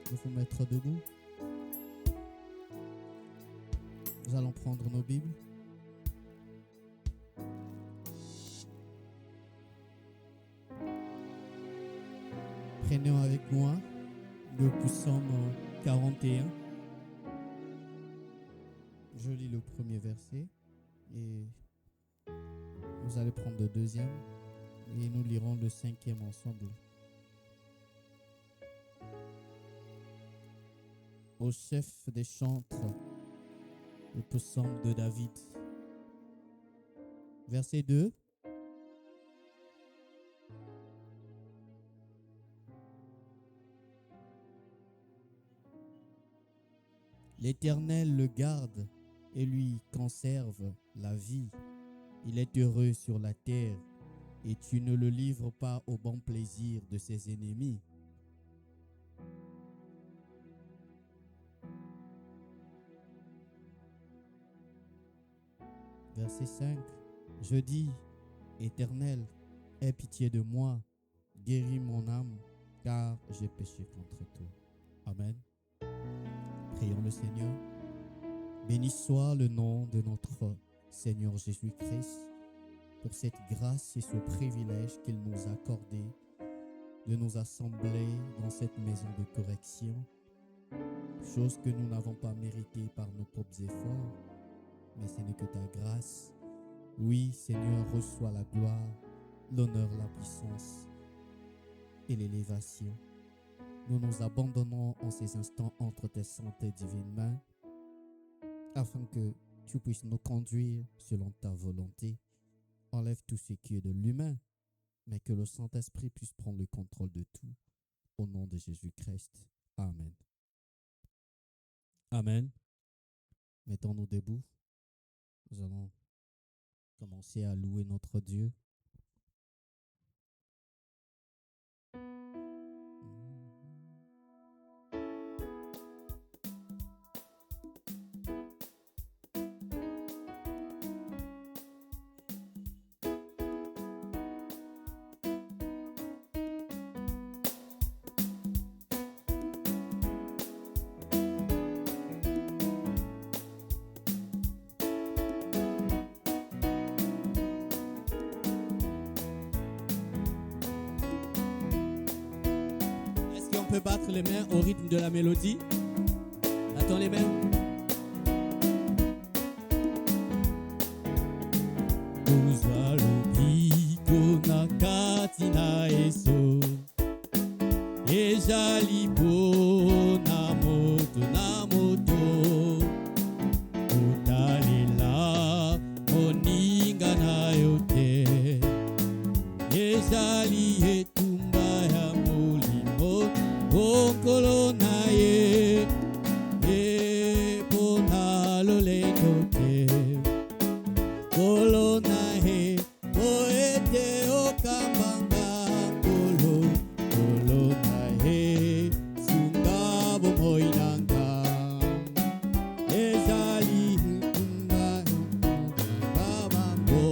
Il faut mettre debout. Nous allons prendre nos Bibles. Prenons avec moi le psaume 41. Je lis le premier verset et vous allez prendre le deuxième et nous lirons le cinquième ensemble. Au chef des chantres, le psaume de David. Verset 2. L'Éternel le garde et lui conserve la vie. Il est heureux sur la terre et tu ne le livres pas au bon plaisir de ses ennemis. Verset 5. Je dis, Éternel, aie pitié de moi, guéris mon âme, car j'ai péché contre toi. Amen. Prions le Seigneur. Béni soit le nom de notre Seigneur Jésus-Christ pour cette grâce et ce privilège qu'il nous a accordé de nous assembler dans cette maison de correction, chose que nous n'avons pas méritée par nos propres efforts, mais ce n'est que ta grâce. Oui, Seigneur, reçois la gloire, l'honneur, la puissance et l'élévation. Nous nous abandonnons en ces instants entre tes saintes et divines mains, afin que tu puisses nous conduire selon ta volonté. Enlève tout ce qui est de l'humain, mais que le Saint-Esprit puisse prendre le contrôle de tout. Au nom de Jésus-Christ. Amen. Amen. Mettons-nous debout. Nous allons commencer à louer notre Dieu. On peut battre les mains au rythme de la mélodie. Attends les mains. Uzalopiko na kati na eso Ejalipo na moto Utalela moninga na yote Ejali etumba ya molimo Okolo na ye pona loleko te Kolo na he oete okambanga Kolo na he sungabo moinanga Ezali tumba babango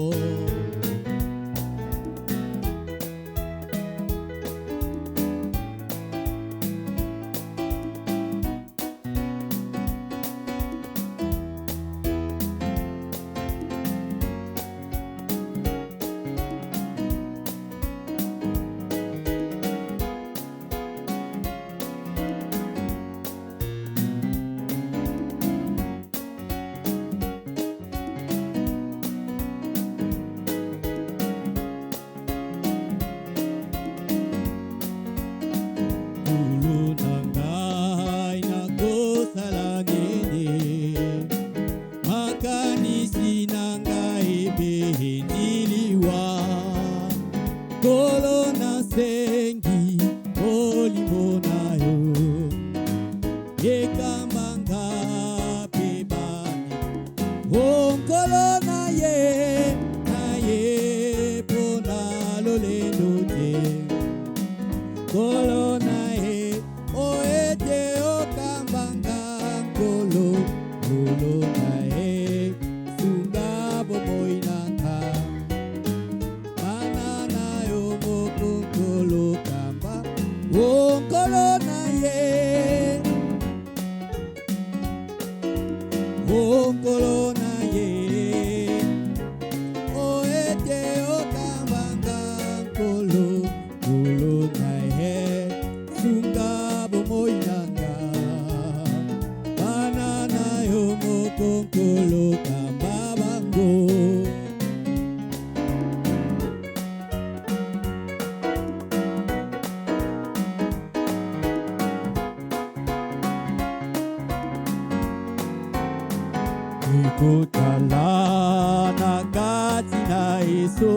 Kotala nakati na Yesu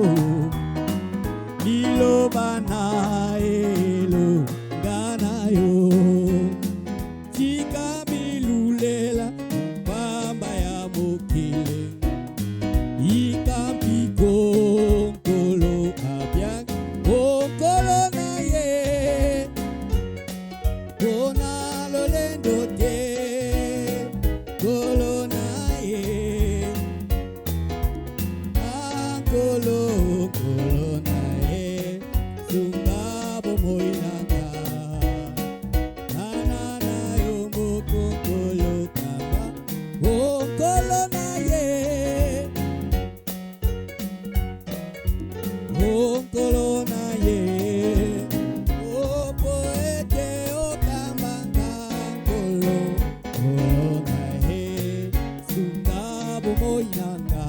Liloba na elo gana yo Tika milulela Pamba ya mokile Ikampi konkolo abyak Konkolo na ye Kona lolendo te Kolo na ye Kolo kolo na ye Sunga bomoy nanga Nana na yo moko kolo kama Kolo na ye Kolo na ye O poete o kambanga Kolo na ye Sunga bomoy nanga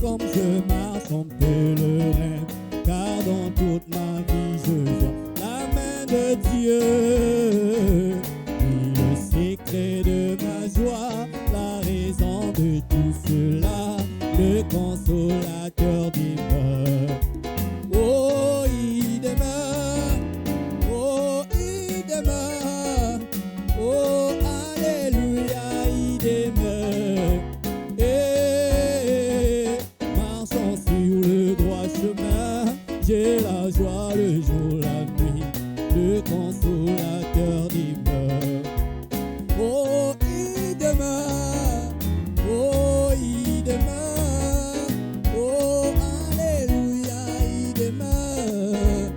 Comme je marche en pèlerin, car dans toute ma vie je vois la main de Dieu. Et le secret de ma joie, la raison de tout cela, le consolateur demeure. Oh, il demeure, oh, il demeure, oh, alléluia, il demeure. J'ai la joie le jour, la nuit, le consolateur demeure. Oh, il demeure, oh, il demeure, oh, alléluia, il demeure.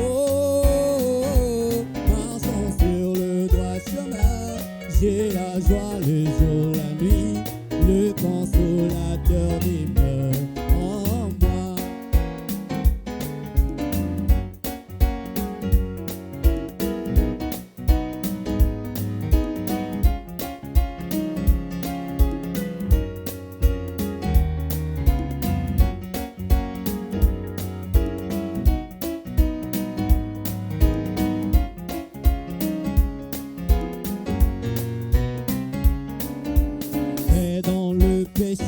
Oh, marchons sur le droit chemin, j'ai la joie le jour, la nuit, le consolateur demeure.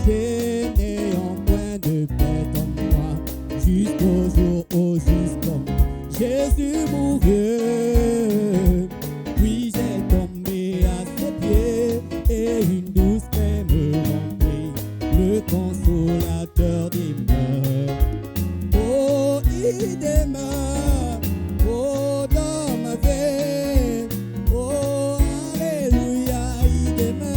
N'ayant point de paix en moi, jusqu'au jour au juste homme, Jésus mourut. Puis j'ai tombé à ses pieds et une douce paix me remplit. Le consolateur demeure. Oh, il demeure. Oh, dans ma vie. Oh, alléluia, il demeure.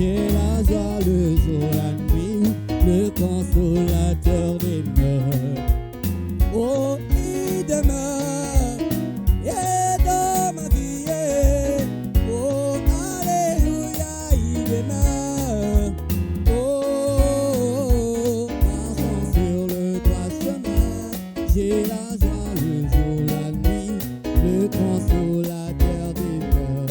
J'ai la joie le jour, la nuit, le consolateur demeure. Oh, il demeure, et dans ma vie, oh, alléluia, il demeure. Oh, marchons sur le droit chemin, j'ai la joie le jour, la nuit, le consolateur demeure.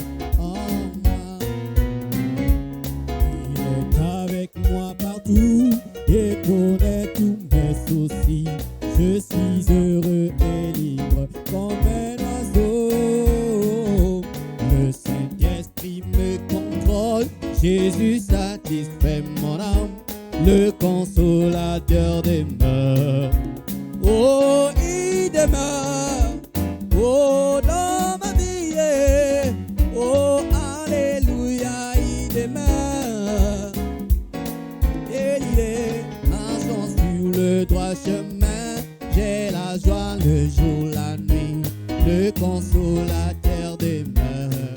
Moi partout et connaît tous mes soucis. Je suis heureux et libre comme un oiseau. Le Saint-Esprit me contrôle, Jésus satisfait mon âme, le consolateur demeure. Oh, il demeure, oh, dans ma vie, oh, alléluia, il demeure. Marchons sur le droit chemin, j'ai la joie le jour, la nuit, le consolateur demeure.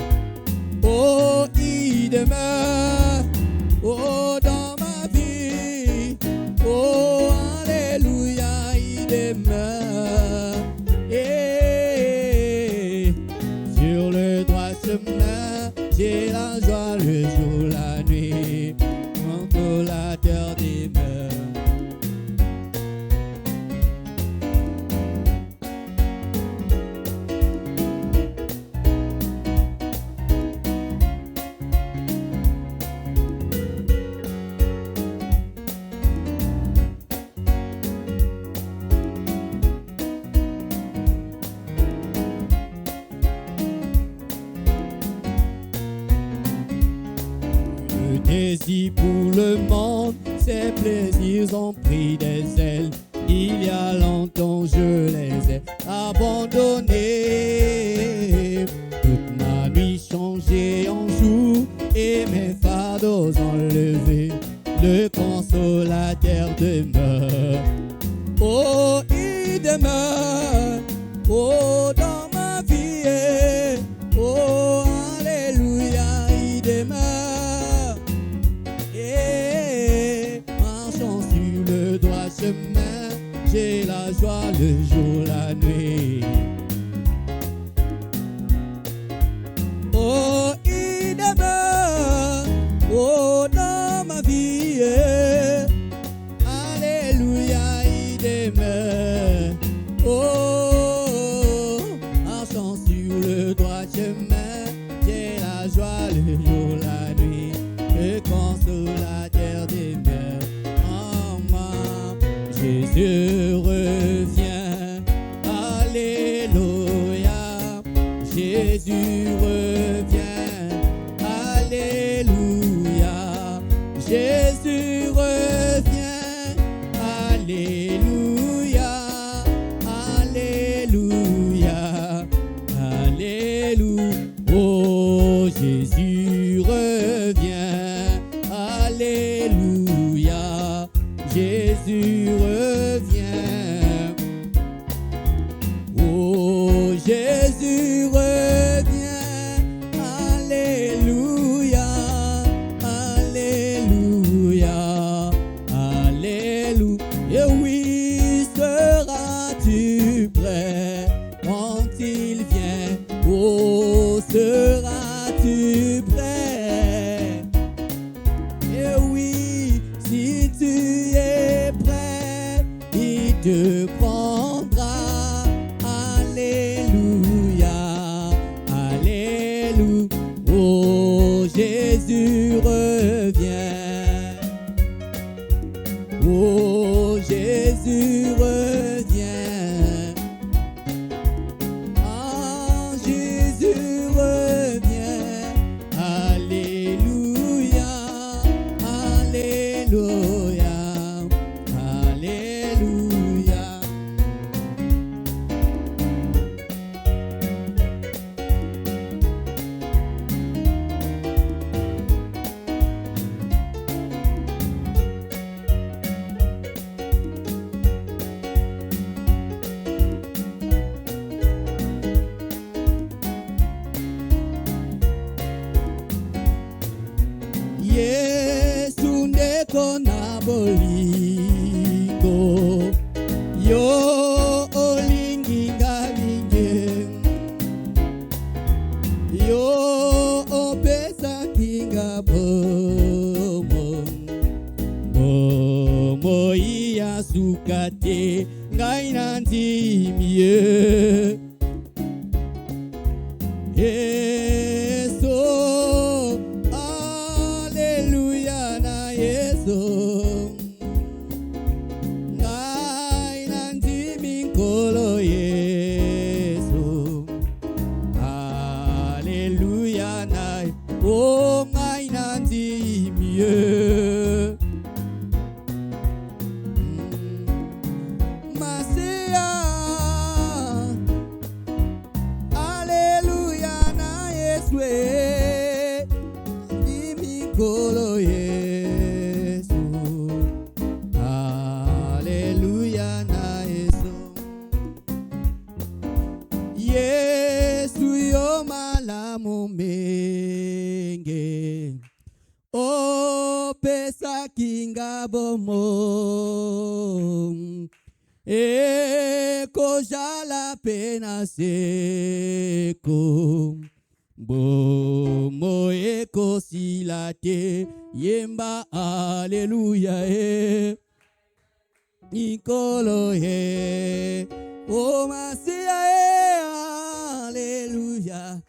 Oh, il demeure, oh, dans ma vie, oh, alléluia, il demeure. plaisirs pour le monde, ces plaisirs ont pris des ailes. Il y a longtemps je les ai abandonnés. Toute ma nuit changée en jour et mes fardeaux enlevés. Le consolateur demeure. Oh, il demeure. Oh, dans ma vie. Oh, alléluia, il demeure. Et marchant sur le droit chemin, j'ai la joie le jour, la nuit. Oh, il demeure. Oh, dans ma vie. Alléluia, il demeure. Oh, marchant sur le droit chemin, j'ai la joie le jour, la nuit. Le consolateur demeure en moi. Jésus revient. Alléluia. Jésus revient. Alléluia. Jésus revient. Alléluia. Alléluia. Alléluia. Oh, Jésus revient. Alléluia. Jésus revient. Oh, Jésus revient. Alléluia. Alléluia. Alléluia. Et oui, seras-tu prêt quand il vient? Oh, seras-tu prêt? Et oui, si tu es prêt, il te prendra. Alléluia. Alléluia. Oh, Jésus revient. Oh, Jésus revient. Ah, Jésus revient. Alléluia. Alléluia. Alléluia. Yesu ndekona bolingo yo olingi ngalinge yo opesa kinga bomo bomo iya sukate ngai nandimie. Yesu, alléluia na Yesu. Ngai nandimi nkolo Yesu. Alléluia na oh ngai nandimi Masia. Alléluia na Yesu. Nkolo Yesu. Alléluia na Yesu. Yesu yo malamu mingi. O pesa kinga bomo. Eko jala pena seko. Bomo eko silate yemba alléluia Nikolo oh Masia alléluia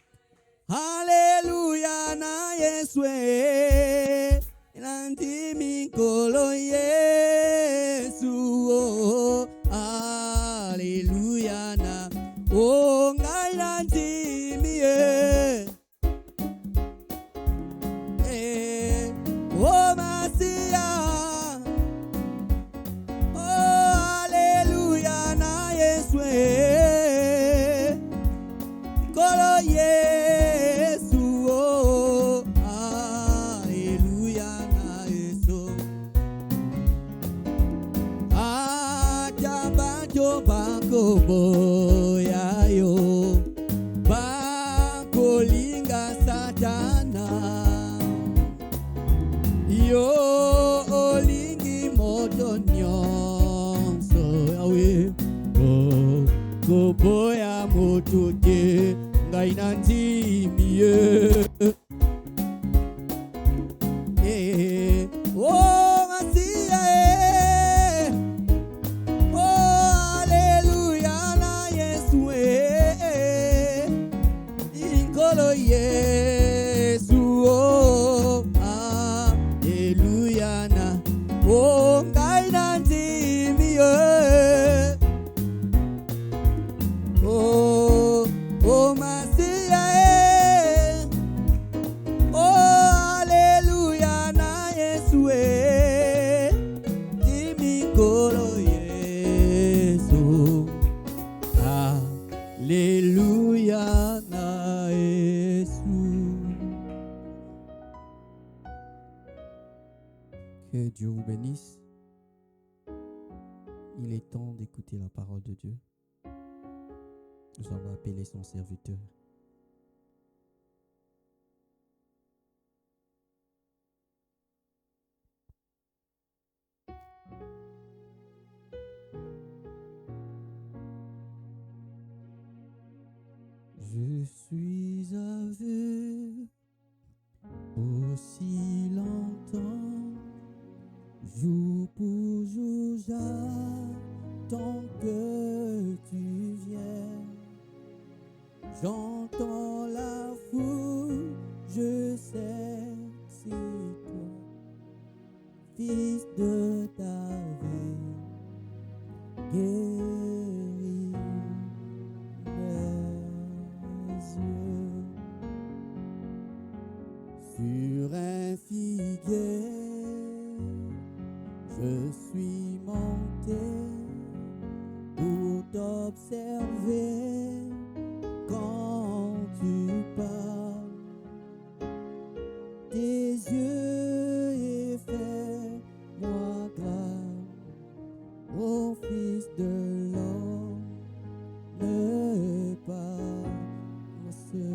alléluia na Yesu nanti Nikolo Yesu oh alléluia na oh ngai nanti oh bato bakoboya yo bakolinga satana yo olingi moto nyonso yawe koboya moto te ngai na ndimi ye oh Masia oh alleluia na Yesu inkolo Yesu oh alleluia na oh ngai na ndimi ye oh oh Masia oh alleluia na Yesu dimikolo Yesu alleluia na Yesu. Que Dieu vous bénisse. Il est temps d'écouter la parole de Dieu. Nous allons appeler son serviteur. Je suis aveugle aussi longtemps, jour pour jour, j'attends que tu viennes. J'entends la foule, je sais que c'est toi, fils de David, guéris mes yeux. Sur un figuier, je suis monté pour t'observer quand tu parles. Tes yeux et fais-moi grâce, ô Fils de l'homme, ne passe pas.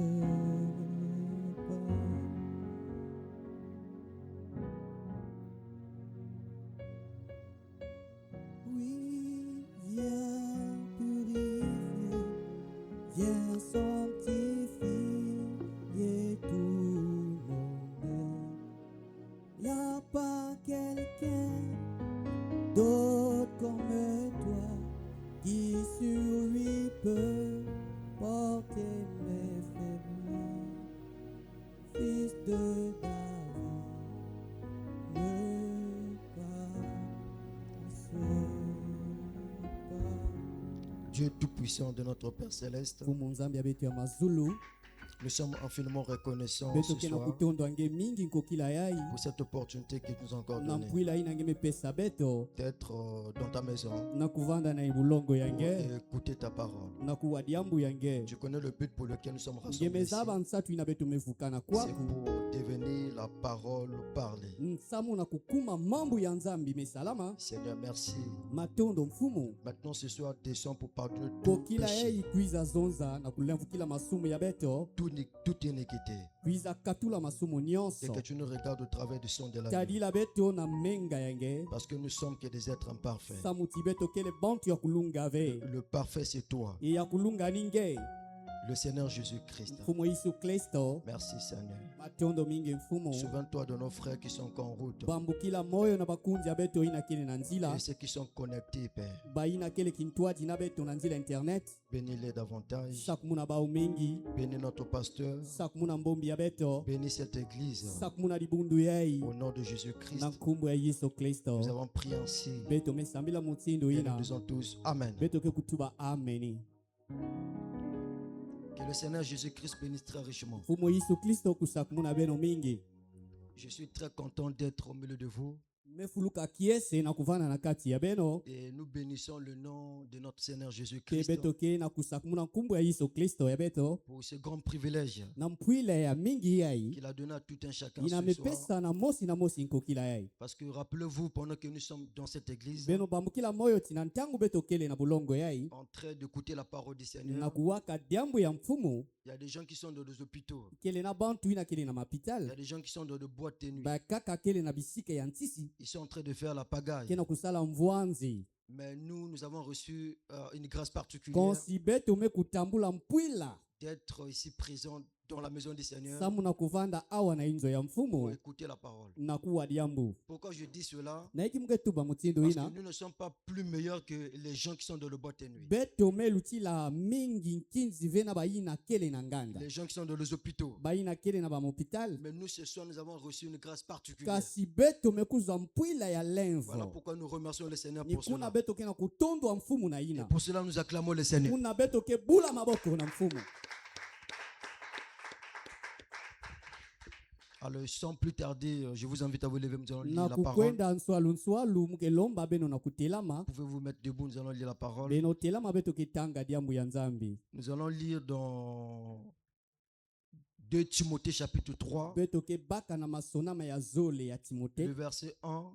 Oui, viens purifier, viens sanctifier tout mon être. Y a pas quelqu'un d'autre comme toi qui sur lui peut porter mes faiblesses. Fils de David, ne passe pas. Dieu Tout-Puissant de notre Père Céleste, Fumu nzambe abetu ya mazulu nous sommes infiniment reconnaissants beto ce kena soir kutondo ange mingi nkokila yai pour cette opportunité qu'il nous a encore na donnée mpwila ina nge mepesa beto d'être dans ta maison na kuvanda na ibulongo pour yange écouter ta parole. na kuwadiambu yange Tu connais le but pour lequel nous sommes nge rassemblés ici. mezaba nsatu ina beto mevukana C'est kwaku pour devenir la parole parlée. nsamu na kukuma mambu ya nzambi mesalama Seigneur, merci. matondo mfumu Maintenant, ce soir, descends pour pardonner tout kokila péché, yei kwiza zonza na kulemvukila masumu ya beto toute iniquité, kwiza katula masumu et nyonso que tu nous regardes au travers du son de la vie. tadila beto na menga yange Parce que nous sommes que des êtres imparfaits. samuti beto kele bantu ya kulunga ve Le parfait, c'est toi, ya kulunga ninge le Seigneur Jésus-Christ. mfumu Yesu Kristo Merci, Seigneur. matondo mingi mfumu Souviens-toi de nos frères qui sont encore en route bambukila moyo na bakunzi ya beto ina kele na nzila et ceux qui sont connectés, Père. baina kele kintwaji na beto na nzila internet Bénis-les davantage. sakumuna bao mingi Bénis notre pasteur. sakumuna mbombi ya beto Bénis cette église. sakumuna libundu yei Au nom de Jésus-Christ, na nkumbu ya Yesu Kristo nous avons prié ainsi. beto mesambila mutsindo Et ina nous disons tous Amen. beto ke kutuba ameni Que le Seigneur Jésus-Christ bénisse très richement. mfumu Yesu Kristo kusakumuna beno mingi Je suis très content d'être au milieu de vous. mefuluka kiese na kuvana na kati ya beno Et nous bénissons le nom de notre Seigneur ke Jésus-Christ beto ke na kusakumuna nkumbu ya Yesu Kristo ya beto pour ce grand privilège na mpwile ya mingi yai qu'il a donné à tout un chacun ce ina soir. mepesa na mosi nkokila yai Parce que rappelez-vous, pendant que nous sommes dans cette église, beno bambukila moyo tina ntangu beto kele na bulongo yai en train d'écouter la parole du na Seigneur, kuwaka diambu ya mfumu il y a des gens qui sont dans des hôpitaux, kele na bantu ina kele na il y a mapital des gens qui sont dans des boîtes de nuit. bakaka kele na bisika ya ntisi Ils sont en train de faire la pagaille. kena kusala mvwanzi Mais nous avons reçu une grâce particulière konsi beto mekutambula mpwila d'être ici présents dans la maison du Seigneur samu na kuvanda awa na inzo ya pour mfumu écouter la parole. na kuwa diambu Pourquoi je dis cela? na iki mketuba mutindo Parce ina que nous ne sommes pas plus meilleurs que les gens qui sont dans le boîte de nuit. beto melutila mingi nkinzi vena bayina kele na nganda Les gens qui sont dans les hôpitaux. bayina kele na bamopital Mais nous, ce soir, nous avons reçu une grâce particulière. kasi beto mekuzwa mpwila ya Voilà lenvo pourquoi nous remercions le Seigneur ni pour kuna cela. beto kena kutondwa mfumu na Et ina pour cela, nous acclamons le Seigneur. kuna beto ke bula maboko na mfumu. Alors, sans plus tarder, je vous invite à vous lever. Nous allons lire na la parole. kukwenda nswalu mukelomba beno na kutelama Vous pouvez vous mettre debout. Nous allons lire la parole. beno telama beto ketanga diambu ya nzambi Nous allons lire dans 2 Timothée chapitre 3, beto ke baka na masonama ya zole ya le Timote verset 1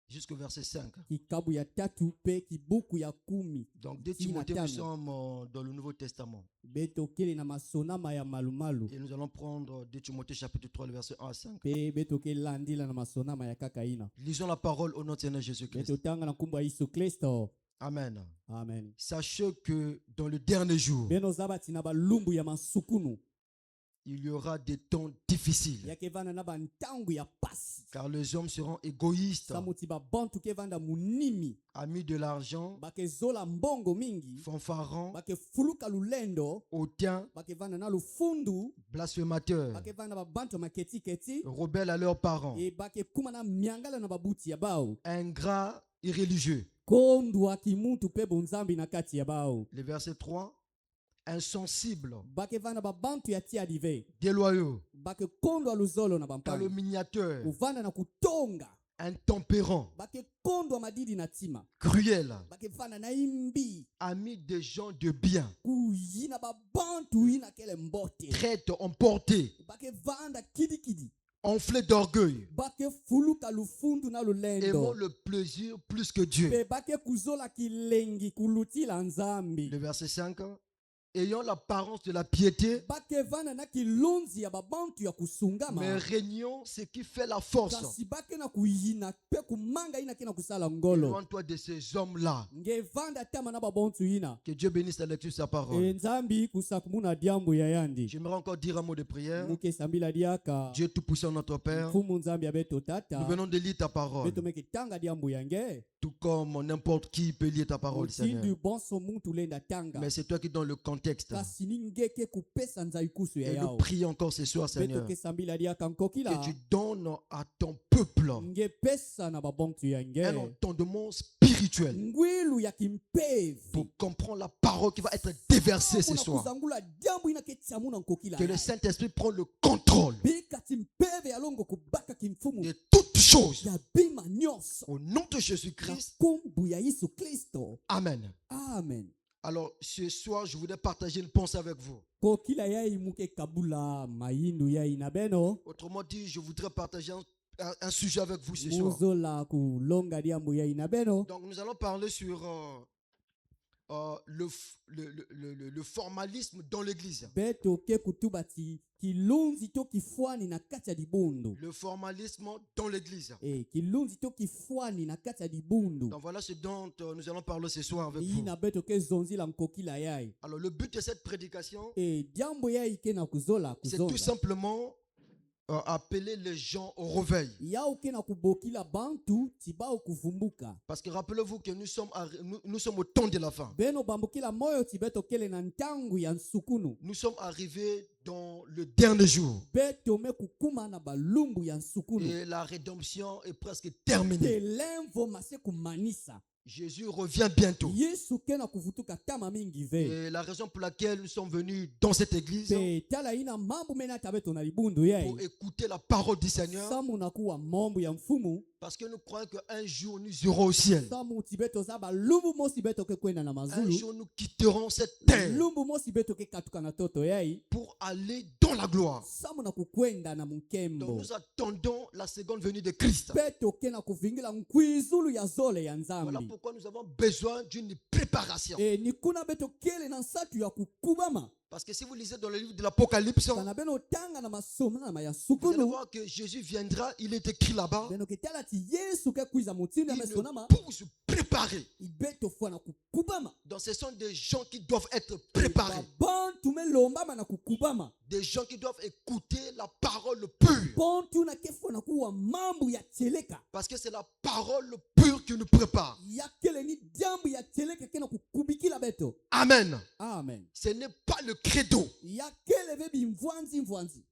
jusqu'au verset 5. kikabu ya tatu pe kibuku ya 10 Donc 2 Tina Timothée, nous tano. sommes dans le Nouveau Testament. beto kele na masonama ya malumalu Et nous allons prendre 2 Timothée chapitre 3, le verset 1 à 5. pe beto ke landila na masonama ya kakaina Lisons la parole au nom de Seigneur Jésus-Christ. beto tanga na nkumbu ya Yesu Kristo. Amen. Amen. Sachez que dans le dernier jour, beno zabati na balumbu ya masukunu il y aura des temps difficiles. yake vana na bantangu ya pasi Car les hommes seront égoïstes, samuti babantu ke vanda munimi amis de l'argent, bakezola mbongo mingi fanfarons, bakefuluka lulendo hautains, bakevanda na lufundu blasphémateurs, bakevanda babantu maketiketi rebelles à leurs parents, e bakekuma na miangala na babuti ya bao ingrats, irréligieux. kondwa kimuntu pe bonzambi na kati ya bao Le verset 3, insensibles, bakevanda babantu ya tia dive déloyaux, bakekondwa luzolo na bampani calomniateurs, kuvanda na kutonga intempérants, bakekondwa madidi na tima cruels, bakevanda na imbi amis des gens de bien, kuyina babantu ina kele mbote traîtres, emportés, bakevanda kidikidi enflés d'orgueil, bakefuluka lufundu na aimant lulendo le plaisir plus que Dieu. pe bakekuzola kilengi kulutila nzambi Le verset 5, ayant l'apparence de la piété, bakevana na kilonzi ya babantu ya kusungama mais régnant ce qui fait la force. kasi bakena kuyina pe kumanga ina kena kusala ngolo Loin-toi de ces hommes-là. ngevanda tama na babontu ina Que Dieu bénisse la lecture de sa parole. nzambi kusakumuna diambu ya yandi J'aimerais encore dire un mot de prière. mukesambila diaka Dieu Tout-Puissant, notre Père, mfumu nzambi abeto nous tata venons de lire ta parole. beto mekitanga diambu yange Tout comme n'importe qui peut lire ta parole, Seigneur. utindu bonso muntu lenda tanga Mais c'est toi qui donnes le contexte. kasi ningeke kupesa nzaikusu ya Et nous yao prions encore ce soir, beto Seigneur, kesambila diaka nkokila que tu donnes à ton peuple ngepesa na babontu yange un entendement spirituel ngwilu ya kimpevi pour comprendre la parole qui va être déversée ce Muna soir. kuzangula diambu ina ketia muna nkokila Que le Saint-Esprit prenne le contrôle bika timpeve alongo kubaka kimfumu de toutes choses. ya bima nyonso Au nom de na Jésus-Christ, kombu ya Yesu Kristo. Amen. Amen. Alors, ce soir, je voudrais partager une pensée avec vous. Kokila yai muke kabula mayindu yai na beno Autrement dit, je voudrais partager un sujet avec vous ce soir. muzola kulonga diambu yai na beno Donc, nous allons parler sur le formalisme dans l'église. beto ke kutubati kilunzi to kifwani na kati ya dibundu Le formalisme dans l'église. kilunzi to kifwani na kati ya dibundu Donc, voilà ce dont nous allons parler ce soir avec vous. ina beto ke zonzi la nkokila yai Alors, le but de cette prédication, diambu yai ke na kuzola c'est tout kuzonga simplement appeler les gens au réveil. yao ke na kubokila bantu tibao kuvumbuka Parce que rappelez-vous que nous sommes au temps de la fin. beno bambukila moyo tibeto kele na ntangu ya nsukunu Nous sommes arrivés dans le dernier jour. beto mekukuma na balumbu ya nsukunu Et la rédemption est presque terminée. telemvo mase kumanisa Jésus revient bientôt. yesu ke na kuvutuka tama mingi ve Et la raison pour laquelle nous sommes venus dans cette église, pe tala ina mambo mena tabeto na libundu yai pour écouter la parole du Seigneur, samu na kuwa mombu ya mfumu Parce que nous croyons qu'un jour nous irons au ciel. samuti be toza balumbu mosi be toke kwenda na Un mazulu jour nous quitterons cette terre lumbu mosi be toke katuka na toto yai pour aller dans la gloire. samu na kukwenda na Donc mukembo nous attendons la seconde venue de Christ. be toke na kuvingila nkwizulu ya zole ya Voilà nzambi pourquoi nous avons besoin d'une préparation. ni kuna be tokele na nsatu ya kukubama Parce que si vous lisez dans le livre de l'Apocalypse, kana be notanga na masomo na maya vous allez sukunu voir que Jésus viendra, il est écrit là-bas, be noketala ti yesu ke kwiza mutindo il amesonama ne pour se préparer. ibe tofua na kukubama Donc ce sont des gens qui doivent être préparés. bantu melombama na kukubama Des gens qui doivent écouter la parole pure. bantu na kefo na kuwa mambu ya teleka Parce que c'est la parole pure qui nous prépare. yakele ni jambu ya teleka ke na kukubikila beto Amen. amen Ce n'est pas le credo, yakele be bimvwanzi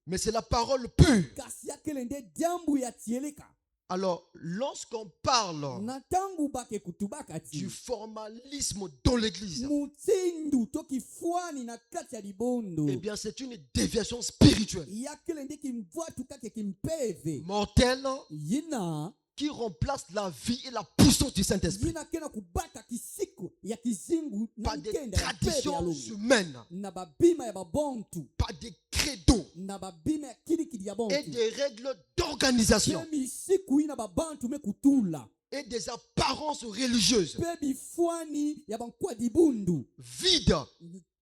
mais c'est la parole pure. kasi yakele nde jambu ya teleka Alors, lorsqu'on parle na tangu bake kutubaka du ti formalisme dans l'église, mutindu tokifwani na kati ya libondo eh bien, c'est une déviation spirituelle, yakele nde kimvwatu kake kimpeve mortelle, yina qui remplace la vie et la puissance du Saint-Esprit yina kena kubaka kisiko ya kizingu na par des nkenda ya mpeve ya traditions lungu humaines, na babima ya babontu par des credos na babima ya kilikili ya et bontu des règles d'organisation pe misiku ina babantu mekutula et des apparences religieuses pe bifwani ya bankwadi bundu vides.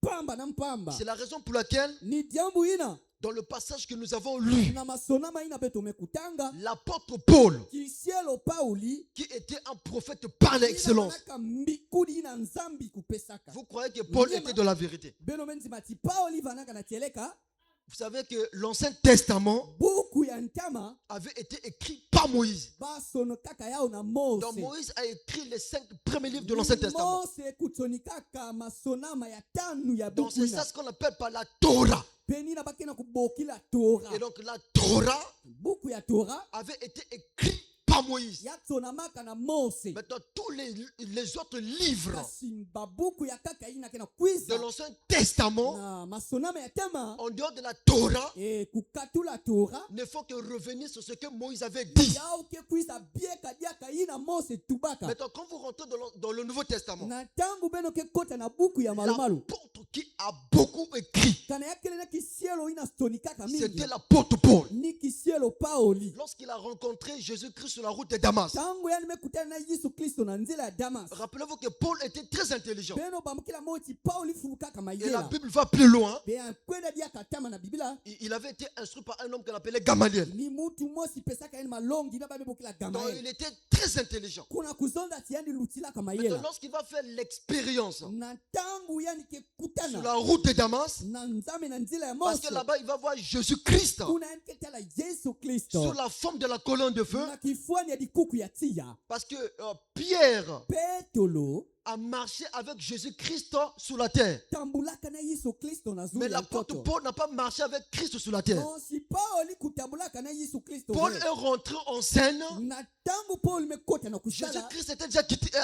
pamba na mpamba C'est la raison pour laquelle, ni jambu ina dans le passage que nous avons lu, na masonama ina pe tomekutanga l'apôtre Paul, kisielo pauli qui était un prophète par l'excellence, inamanaka mbikudi ina nzambi kupesaka vous croyez que Paul était de la vérité? beno menzima ti pauli vanaka na teleka Vous savez que l'Ancien Testament buku ya ntama avait été écrit par Moïse. basono kaka yao na Donc mose Moïse a écrit les 5 premiers livres de l'Ancien Testament. mose ekutoni kaka masonama ya tanu ya Donc buku c'est ina ça ce qu'on appelle par la Torah. peni na bakena kubokila tora Et donc la Torah buku ya tora avait été écrite par Moïse. yatsonamaka na mose Maintenant tous les autres livres kasi babuku ya kaka ina kena de kwiza l'Ancien Testament, na masonama ya tama en dehors de la Torah, kukatula tora ne font que revenir sur ce que Moïse avait dit. yauke kwiza bieka diaka ina mose tubaka Maintenant quand vous rentrez dans le Nouveau Testament, na tangu beno ke kota na buku ya malumalu l'apôtre qui a beaucoup écrit, kana yakele na kisielo ina stoni kaka mingi c'était l'apôtre Paul. ni kisielo paoli Lorsqu'il a rencontré Jésus-Christ sur la route de Damas, tangu yani mekutana na yesu kristo na nzela ya damas rappelez-vous que Paul était très intelligent. beno bamukila moti pauli fulukaka Et la mayela Bible va plus loin. be akwenda diaka tama na bibila Il avait été instruit par un homme qu'on appelait Gamaliel. ni mutu mosi pesaka yani malongi na babebokila Donc gamaye il était très intelligent. kuna kuzonda ti yani lutilaka Maintenant, mayela lorsqu'il va faire l'expérience na tangu yani ke sur kutana la route de Damas, na nzambe na nzela ya parce mose que là-bas il va voir Jésus-Christ kuna yani ke tala yesu kristo sous la forme de la colonne de feu, na kifuani ya dikuku ya tia parce que Pierre petolo a marché avec Jésus-Christ sur la terre. tambulaka na yesu kristo na Mais zulu ya l'apôtre nkoto Paul n'a pas marché avec Christ sur la terre. si pauli kutambulaka na yesu kristo Paul ve, est rentré en scène. na tangu pauli mekota na kusala Jésus-Christ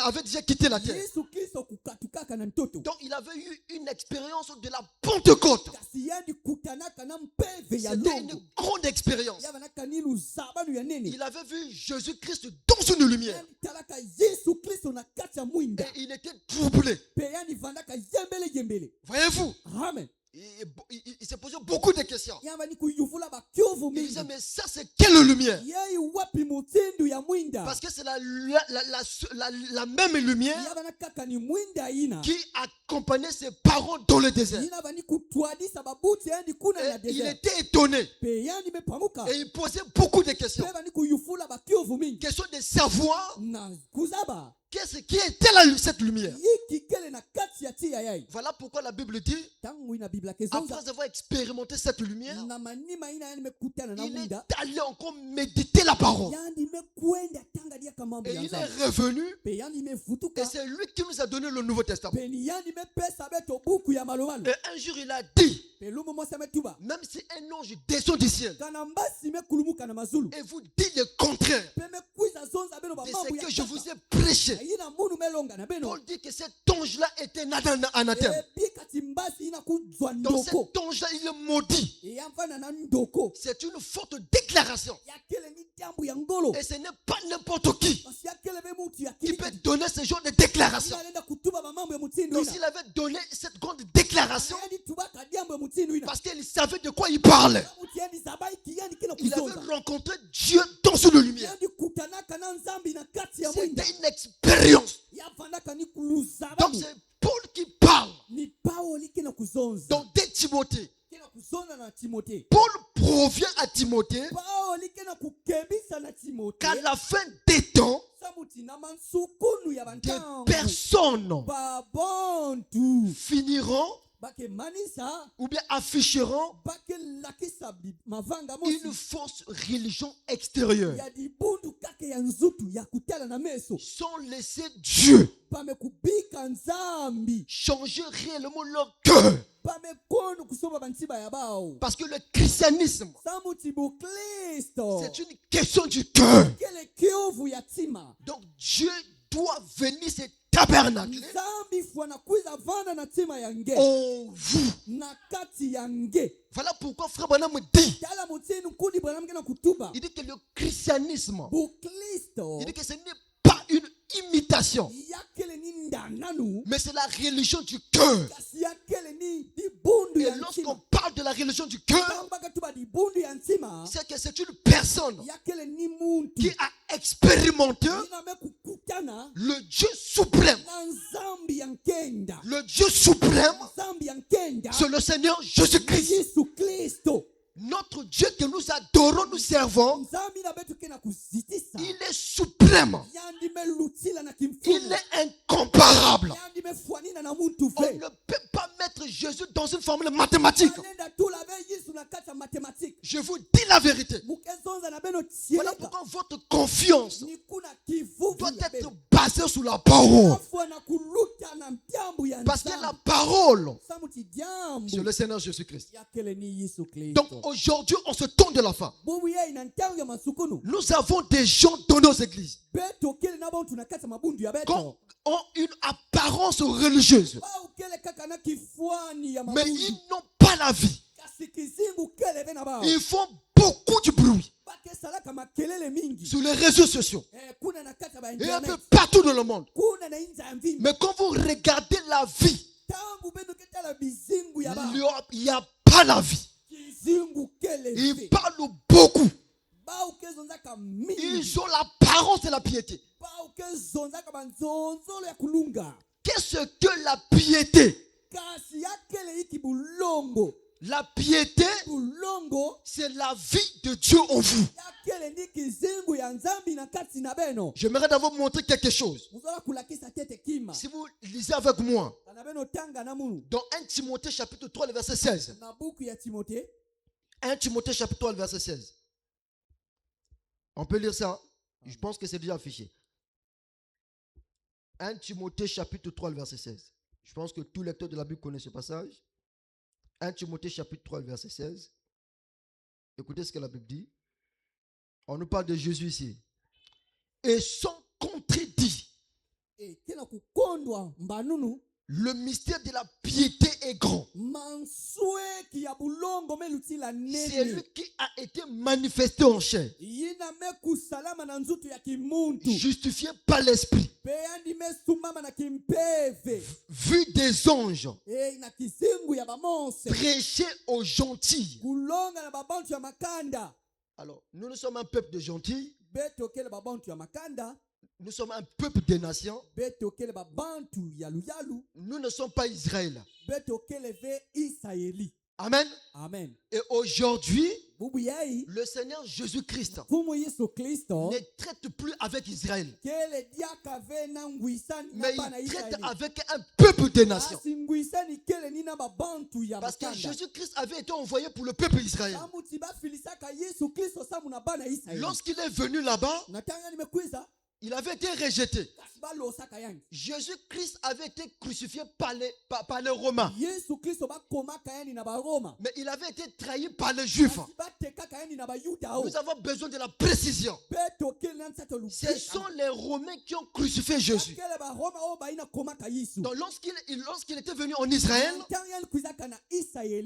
avait déjà quitté la terre. yesu kristo kukatukaka na ntoto Donc il avait eu une expérience de la Pentecôte. kasi yandi kutanaka na mpeve ya C'était longo une grande expérience. yavanaka ni luzabanu ya nene Il avait vu Jésus-Christ dans une lumière. yani talaka yesu kristo na kati ya mwinda Et il était troublé. pe yani vandaka yembele yembele Voyez-vous, amen il s'est posé beaucoup de questions. yamba ni kuyuvula bakyovu Il mingi disait, mais ça c'est quelle lumière? yei wapi mutindu ya mwinda Parce que c'est la même lumière yavana kaka ni mwinda ina qui accompagnait ses parents dans le désert. ina vani kutwadisa babuti yani kuna na Et il desert était étonné. pe yani mepamuka Et il posait beaucoup de questions. pe vani kuyufula bakyovu mingi Question de savoir na kuzaba qui était cette lumière. yiki kele na kati ya tia yai Voilà pourquoi la Bible dit, tangu ina biblia kezonza après avoir expérimenté cette lumière, na manima ina yani mekutana na il est mwinda allé encore méditer la parole. yani mekwenda tanga dia kamambo Et ya il est nzambe revenu. pe yani Et mefutuka c'est lui qui nous a donné le Nouveau Testament. pe ni yani mepesa beto buku ya malomalo Et un jour, il a dit, pe lumu mosa metuba même si un ange descend du ciel kana mbasi mekulumuka na mazulu et vous dit le contraire pe mekwiza zonza beno de ce bamambo ya que je vous kaka ai prêché, ina munu melonga na beno Paul dit que cet ange-là était anathème. ebi kati mbasi ina kuzwa Donc ndoko cet ange-là, il est maudit. eyamfana na ndoko C'est une forte déclaration. yakele ni Et ce n'est pas n'importe qui peut donner ce genre de déclaration. Donc s'il avait donné cette grande déclaration, parce qu'il savait de quoi il parle. Il avait rencontré Dieu dans une lumière. C'était une expérience. Donc c'est Paul qui parle. Dans 2 Timothée. Paul provient à Timothée qu'à la fin des temps, des personnes finiront ou bien afficheront une fausse religion extérieure sans laisser Dieu changer réellement leur cœur. Parce que le christianisme, c'est une question du cœur. Donc Dieu doit venir se tabernacler en vous. Voilà pourquoi Frère Branham dit, il dit que le christianisme, il dit que ce n'est pas une imitation, mais c'est la religion du cœur. Et lorsqu'on parle de la religion du cœur, c'est que c'est une personne qui a expérimenté le Dieu suprême. Le Dieu suprême, c'est le Seigneur Jésus-Christ. Notre Dieu que nous adorons, nous servons, il est suprême. Il est incomparable. On ne peut pas mettre Jésus dans une formule mathématique. Je vous dis la vérité. Voilà pourquoi votre confiance doit être basée sur la parole. Parce que la parole, c'est le Seigneur Jésus-Christ. Donc aujourd'hui, on se tourne de la fin. Nous avons des gens dans nos églises qui ont une apparence religieuse, mais ils n'ont pas la vie. Ils font beaucoup de bruit sur les réseaux sociaux et un peu partout dans le monde. Mais quand vous regardez la vie, il n'y a pas la vie. Ils parlent beaucoup. Ils ont l'apparence de la piété. Qu'est-ce que la piété? La piété, c'est la vie de Dieu en vous. J'aimerais d'abord vous montrer quelque chose. Si vous lisez avec moi, dans 1 Timothée chapitre 3, le verset 16. 1 Timothée chapitre 3, le verset 16. On peut lire ça? Je pense que c'est déjà affiché. 1 Timothée chapitre 3, le verset 16. Je pense que tout lecteur de la Bible connaît ce passage. 1 Timothée chapitre 3, verset 16. Écoutez ce que la Bible dit. On nous parle de Jésus ici. Et sans contredit, le mystère de la piété est grand. C'est lui qui a été manifesté en chair, justifié par l'esprit, vu des anges, prêché aux gentils. Alors, nous sommes un peuple de gentils. Nous sommes un peuple des nations. Nous ne sommes pas Israël. Amen. Amen. Et aujourd'hui, le Seigneur Jésus-Christ ne traite plus avec Israël, mais il traite avec un peuple des nations. Parce que Jésus-Christ avait été envoyé pour le peuple d'Israël. Lorsqu'il est venu là-bas, il avait été rejeté. Jésus-Christ avait été crucifié par les Romains. Mais il avait été trahi par les Juifs. Nous avons besoin de la précision. Ce sont les Romains qui ont crucifié Jésus. Donc lorsqu'il était venu en Israël,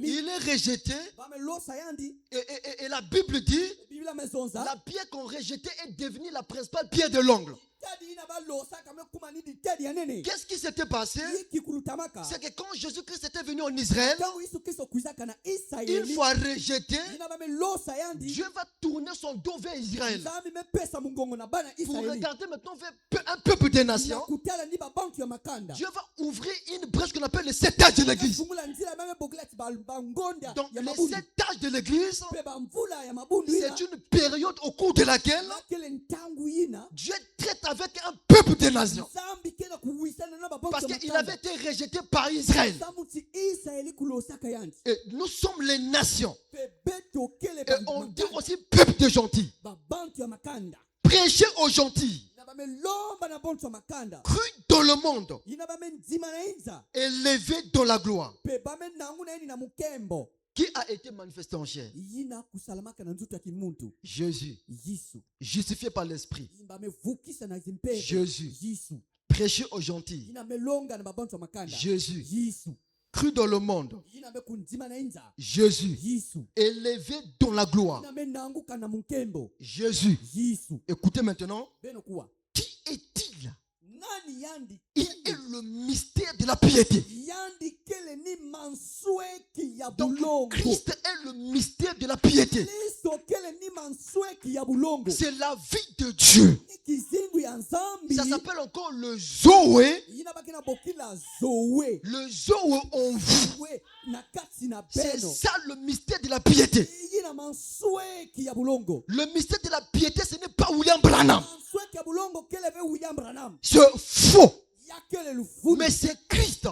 il est rejeté. Et la Bible dit, la pierre qu'on rejetait est devenue la principale pierre de l'angle. Qu'est-ce qui s'était passé? C'est que quand Jésus-Christ était venu en Israël, une fois rejeté, Dieu va tourner son dos vers Israël pour regarder maintenant vers un peuple des nations. Dieu va ouvrir une brèche qu'on appelle le 7 âges de l'église. Donc les 7 âges de l'église, c'est une période au cours de laquelle Dieu traite avec un peuple des nations. Parce qu'il avait été rejeté par Israël. Et nous sommes les nations. Et on dit aussi peuple de gentils. Prêchez aux gentils. Cru dans le monde. Élevé dans la gloire. Qui a été manifesté en chair? Jésus. Justifié par l'esprit. Jésus. Prêché aux gentils. Jésus. Cru dans le monde. Jésus. Élevé dans la gloire. Jésus. Écoutez maintenant. Qui est-il? Il est le mystère de la piété. Donc Christ est le mystère de la piété. C'est la vie de Dieu. Ça s'appelle encore le Zoé. Le Zoé en vous. C'est ça le mystère de la piété. Le mystère de la piété, ce n'est pas William Branham. C'est faux. Mais c'est Christ.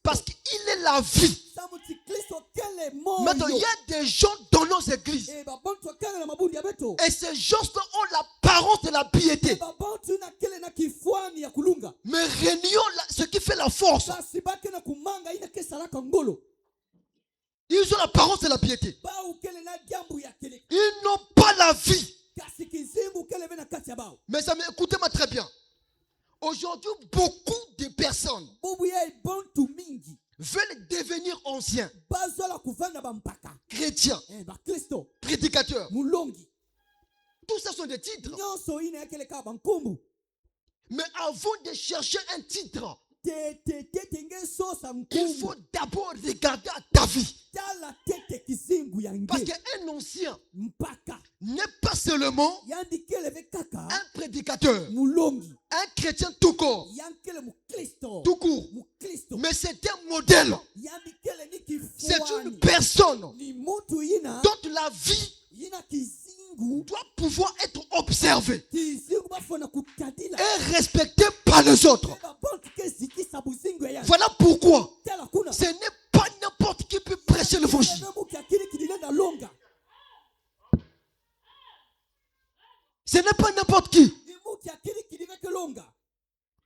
Parce qu'il est la vie. Maintenant, il y a des gens dans nos églises. Et ces gens-là ont l'apparence de la piété. Mais réunions ce qui fait la force. Ils ont l'apparence de la piété. Ils n'ont pas la vie. Mais écoutez-moi très bien. Aujourd'hui, beaucoup de personnes veulent devenir anciens, chrétiens, prédicateurs. Tout ça sont des titres. Mais avant de chercher un titre, il faut d'abord regarder à ta vie. Parce qu'un ancien n'est pas seulement un prédicateur, un chrétien tout court, mais c'est un modèle. C'est une personne dont la vie doit pouvoir être observée et respectée par les autres. Voilà pourquoi ce n'est pas n'importe qui peut prêcher l'évangile. Ce n'est pas n'importe qui.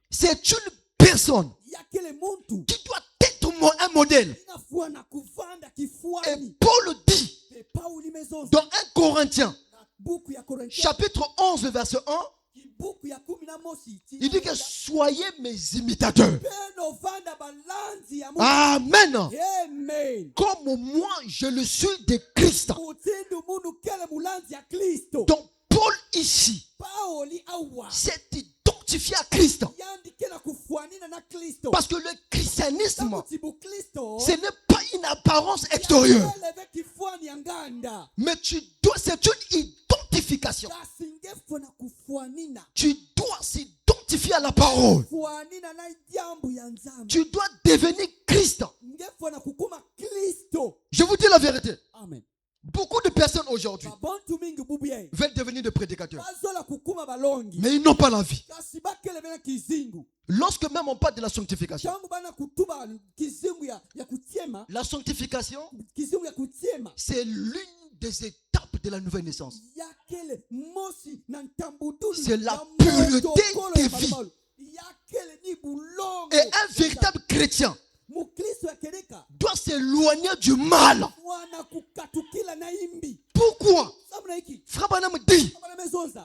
C'est une personne qui doit être un modèle. Et Paul dit dans 1 Corinthiens chapitre 11 verset 1, il dit que soyez mes imitateurs. Amen. Comme moi je le suis de Christ. Donc Paul ici s'est identifié à Christ. Parce que le christianisme, ce n'est pas une apparence extérieure. Mais c'est une identification. Tu dois s'identifier à la parole. Tu dois devenir Christ. Je vous dis la vérité. Amen. Beaucoup de personnes aujourd'hui veulent devenir des prédicateurs. Mais ils n'ont pas la vie. Lorsque même on parle de la sanctification, la sanctification, c'est l'une des étapes de la nouvelle naissance. C'est la pureté des vies. Et un véritable chrétien doit s'éloigner du mal. Pourquoi? Frère Branham dit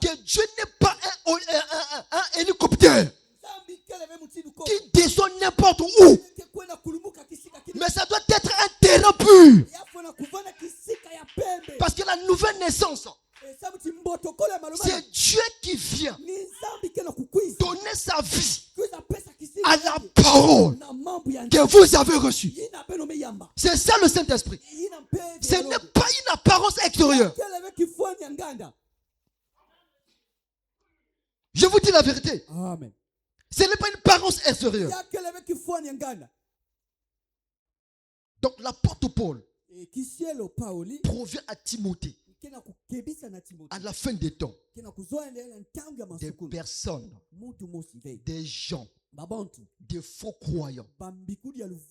que Dieu n'est pas un hélicoptère qui descend n'importe où. Mais ça doit être un terrain pur. Parce que la nouvelle naissance, c'est Dieu qui vient donner sa vie à la parole que vous avez reçue. C'est ça le Saint-Esprit. Ce n'est pas une apparence extérieure. Je vous dis la vérité. Amen. Ce n'est pas une apparence extérieure. Donc l'apôtre Paul provient à Timothée à la fin des temps des personnes, des gens, des faux croyants,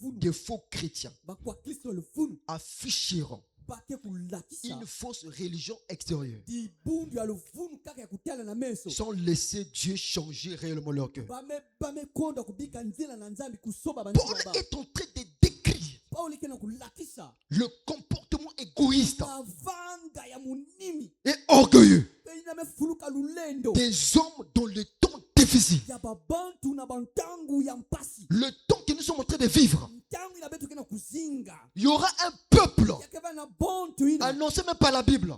des faux chrétiens afficheront une fausse religion extérieure sans laisser Dieu changer réellement leur cœur. Paul est en train de décrire le comportement égoïste et orgueilleux des hommes dont le temps est difficile. Le temps que nous sommes en train de vivre, il y aura un peuple annoncé même par la Bible.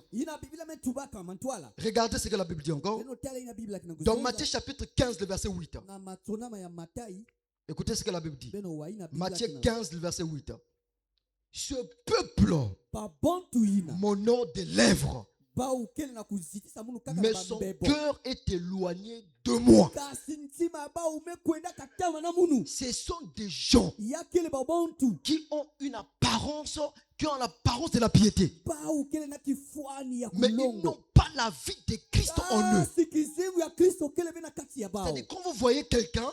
Regardez ce que la Bible dit encore. Dans Matthieu chapitre 15, le verset 8. Écoutez ce que la Bible dit. Matthieu 15, le verset 8. Ce peuple m'honore des lèvres, mais son cœur est éloigné de moi. Ce sont des gens qui ont une apparence, qui ont l'apparence de la piété, mais ils n'ont pas la vie de Christ en eux. C'est-à-dire, quand vous voyez quelqu'un,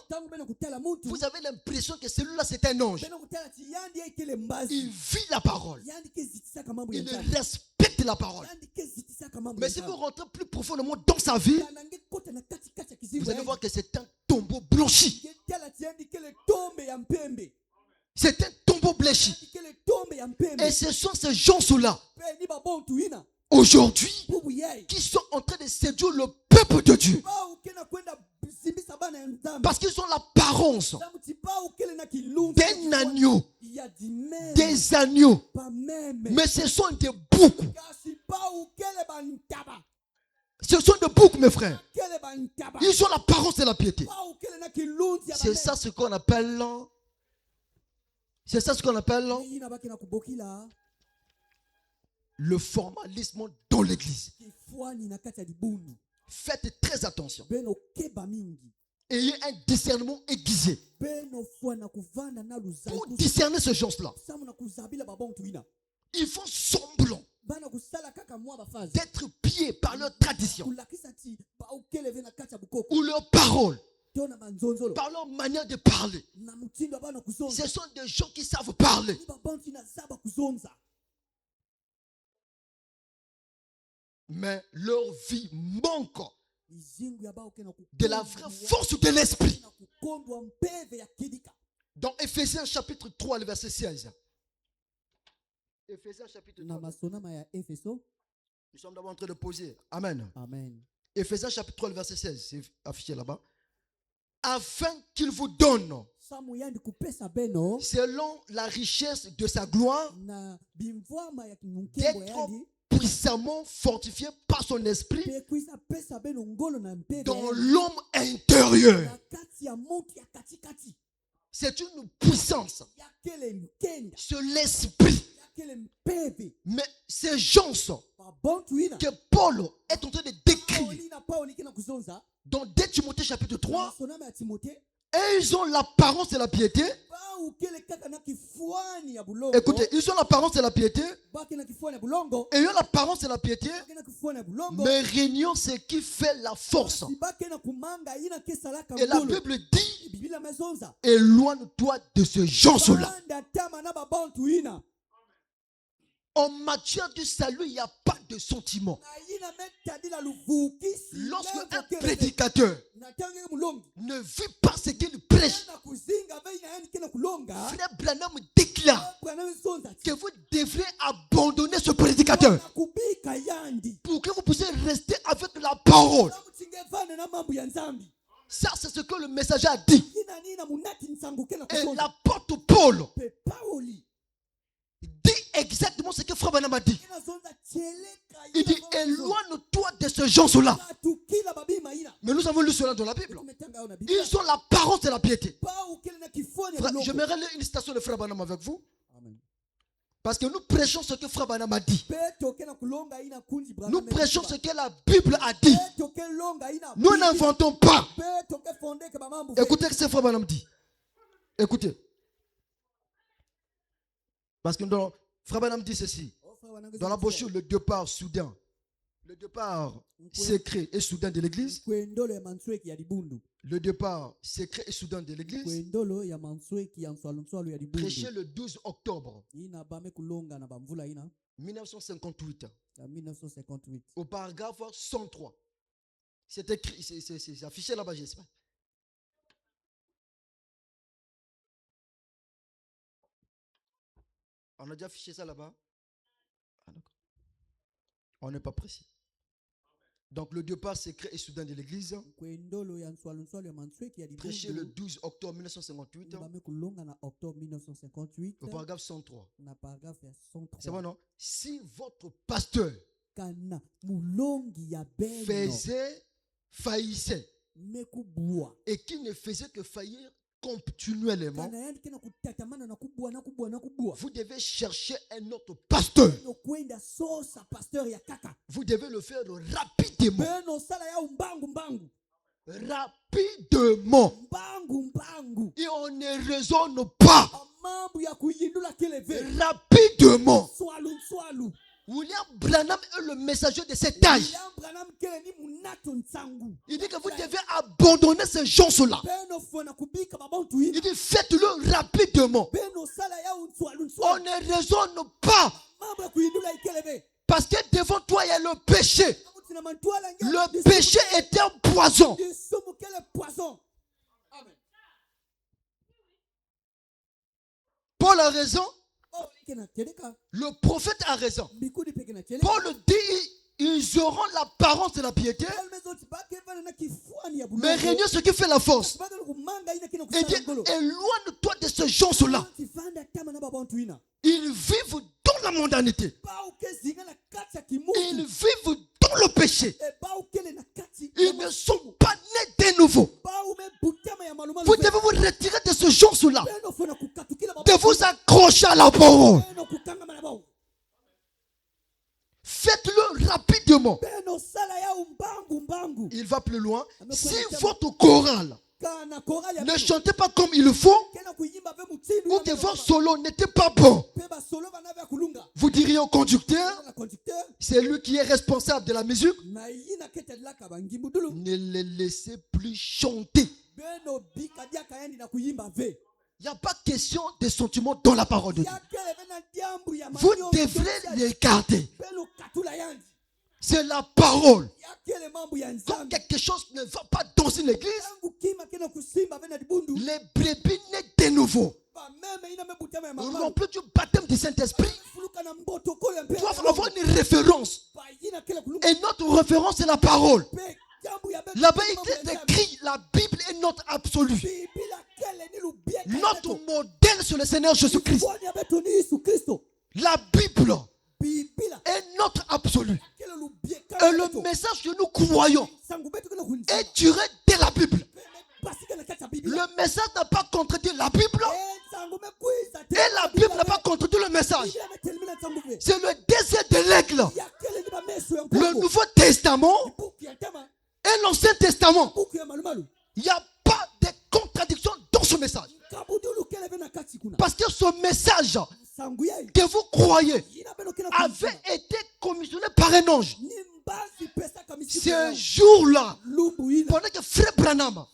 vous avez l'impression que celui-là c'est un ange. Il vit la parole, il respecte la parole. Mais si vous rentrez plus profondément dans sa vie, vous allez voir que c'est un tombeau blanchi. C'est un tombeau blanchi. Et ce sont ces gens-là aujourd'hui qui sont en train de séduire le peuple de Dieu. Parce qu'ils ont l'apparence d'un agneau, des agneaux. Mais ce sont des boucs. Ce sont des boucs, mes frères. Ils ont l'apparence de la piété. C'est ça ce qu'on appelle le formalisme dans l'église. Faites très attention. Ayez un discernement aiguisé pour discerner ce genre-là. Ils font semblant d'être pillés par leur tradition ou leur parole, par leur manière de parler. Ce sont des gens qui savent parler. Mais leur vie manque de la vraie force de l'esprit. Dans Ephésiens chapitre 3, le verset 16. Ephésiens chapitre 3. Nous sommes d'abord en train de poser. Amen. Amen. Ephésiens chapitre 3, le verset 16. C'est affiché là-bas. Afin qu'il vous donne, selon la richesse de sa gloire, d'être puissamment fortifié par son esprit dans l'homme intérieur. C'est une puissance sur l'esprit. Mais ces gens que Paul est en train de décrire dans 2 Timothée chapitre 3, et ils ont l'apparence de la piété. Écoutez, ils ont l'apparence de la piété. Et ils ont l'apparence de la piété. Mais réunion, c'est qui fait la force. Et la Bible dit, éloigne-toi de ce genre-là. En matière de salut, il n'y a pas de sentiment. Lorsque un prédicateur ne vit pas ce qu'il prêche, Frère Branham déclare que vous devrez abandonner ce prédicateur pour que vous puissiez rester avec la parole. Ça, c'est ce que le messager a dit. Et l'apôtre Paul dit exactement ce que Frère Branham a dit. Il dit, éloigne-toi de ce genre-là. Mais nous avons lu cela dans la Bible. Ils ont la parole de la piété. J'aimerais lire une citation de Frère Branham avec vous. Parce que nous prêchons ce que Frère Branham a dit. Nous prêchons ce que la Bible a dit. Nous n'inventons pas. Écoutez ce que Frère Branham dit. Écoutez. Parce que Frère Branham dit ceci. Dans la brochure, le départ soudain. Le départ secret et soudain de l'église. Le départ secret et soudain de l'église. Prêché le 12 octobre 1958. Au paragraphe 103. C'est écrit, c'est affiché là-bas, j'espère. On a déjà affiché ça là-bas? Ah, on n'est pas précis. Donc le départ secret et soudain de l'église, prêché le 12 octobre 1958, au paragraphe 103. C'est bon, non? Si votre pasteur faillissait et qui ne faisait que faillir continuellement, vous devez chercher un autre pasteur. Vous devez le faire rapidement. Rapidement. Et on ne raisonne pas. Rapidement. William Branham est le messager de cet âge. Il dit que vous devez abandonner ces gens-là. Il dit faites-le rapidement. On ne raisonne pas. Parce que devant toi il y a le péché. Le péché est un poison. Paul a raison. Le prophète a raison. Paul dit ils auront l'apparence de la piété, mais régner ce qui fait la force. Et dit éloigne-toi de ce genre-là. Ils vivent dans la mondanité. Ils vivent dans le péché. Ils ne sont pas nés de nouveau. Vous devez vous retirer de ce genre-là. De vous accrocher à la parole. Faites-le rapidement. Il va plus loin. Si votre chorale ne chantez pas comme il faut, ou que votre solo n'était pas bon, vous diriez au conducteur, c'est lui qui est responsable de la musique, ne les laissez plus chanter. Il n'y a pas question de sentiments dans la parole de Dieu. Vous devrez les garder. C'est la parole. Quand quelque chose ne va pas dans une église, les brebis naissent de nouveau. Remplis du baptême du Saint-Esprit, doivent avoir une référence. Et notre référence, c'est la parole. Là-bas, il est écrit, la Bible est notre absolu. Notre modèle sur le Seigneur Jésus-Christ. La Bible est notre absolu. Et le message que nous croyons est tiré de la Bible. Le message n'a pas contredit la Bible. Et la Bible n'a pas contredit le message. C'est le désir de l'aigle. Le Nouveau Testament et l'Ancien Testament. Il n'y a pas de contradiction dans ce message. Parce que ce message que vous croyez avait été commissionné par un ange. Ce jour-là, pendant que Frère Branham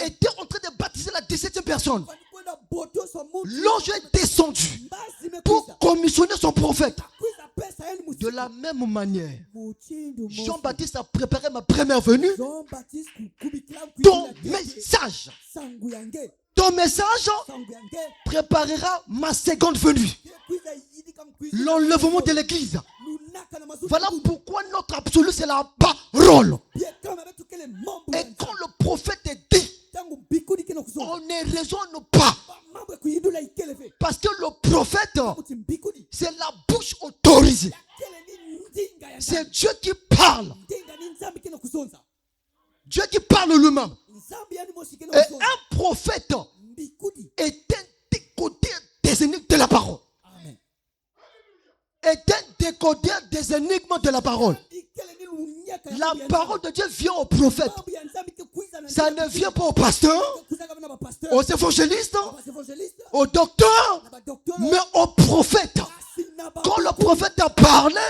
était en train de baptiser la 17e personne, l'ange est descendu pour commissionner commissionné son prophète. De la même manière, Jean-Baptiste a préparé ma première venue. Ton message préparera ma seconde venue. L'enlèvement de l'église. Voilà pourquoi notre absolu, c'est la parole. Et quand le prophète est dit, on ne raisonne pas. Parce que le prophète, c'est la bouche autorisée. C'est Dieu qui parle. Dieu qui parle lui-même. Et un prophète est un décodeur des énigmes de la parole. Est un décodeur des énigmes de la parole. La parole de Dieu vient au prophète. Ça ne vient pas au pasteur, aux évangélistes, au docteur, mais au prophète. Quand le prophète a parlé,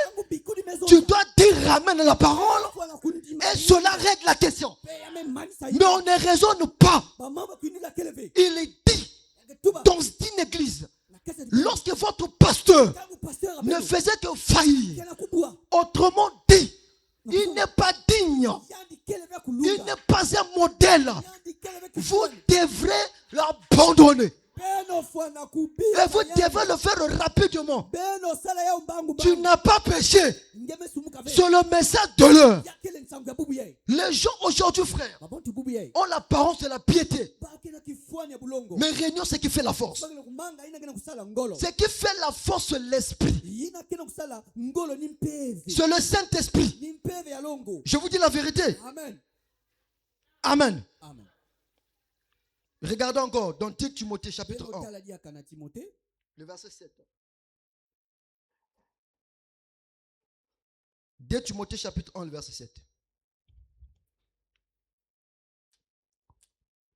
tu dois dire ramène la parole et cela règle la question. Mais on ne raisonne pas. Il est dit dans une église, lorsque votre pasteur ne faisait que faillir, autrement dit, il n'est pas digne, il n'est pas un modèle, vous devrez l'abandonner. Et vous devez le faire rapidement. Tu n'as pas péché. C'est le message de l'heure. Les gens aujourd'hui, frère, ont l'apparence de la piété. Mais réunion, c'est ce qui fait la force. Ce qui fait la force, c'est l'esprit. C'est le Saint-Esprit. Je vous dis la vérité. Amen. Amen. Regardons encore dans 2 Timothée chapitre 1. Le verset 7. 2 Timothée chapitre 1, le verset 7.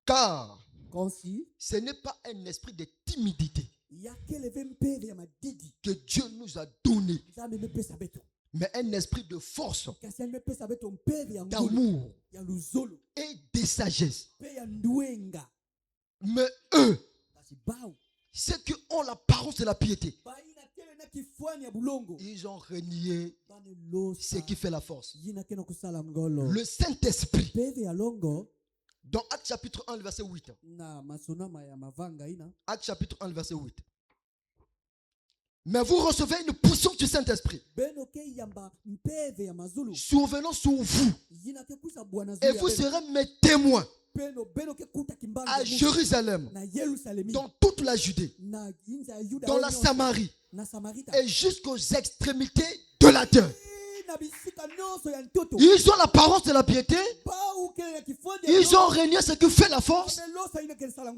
Car ce n'est pas un esprit de timidité que Dieu nous a donné, mais un esprit de force, d'amour et de sagesse. Mais eux, ceux qui ont l'apparence de la piété, ils ont renié ce qui fait la force. Le Saint-Esprit, dans Actes chapitre 1, le verset 8. Actes chapitre 1, le verset 8. Mais vous recevez une puissance du Saint-Esprit survenant sur vous, et vous serez mes témoins à Jérusalem, dans toute la Judée, dans la Samarie et jusqu'aux extrémités de la terre. Ils ont l'apparence de la piété. Ils ont régné ce qui fait la force.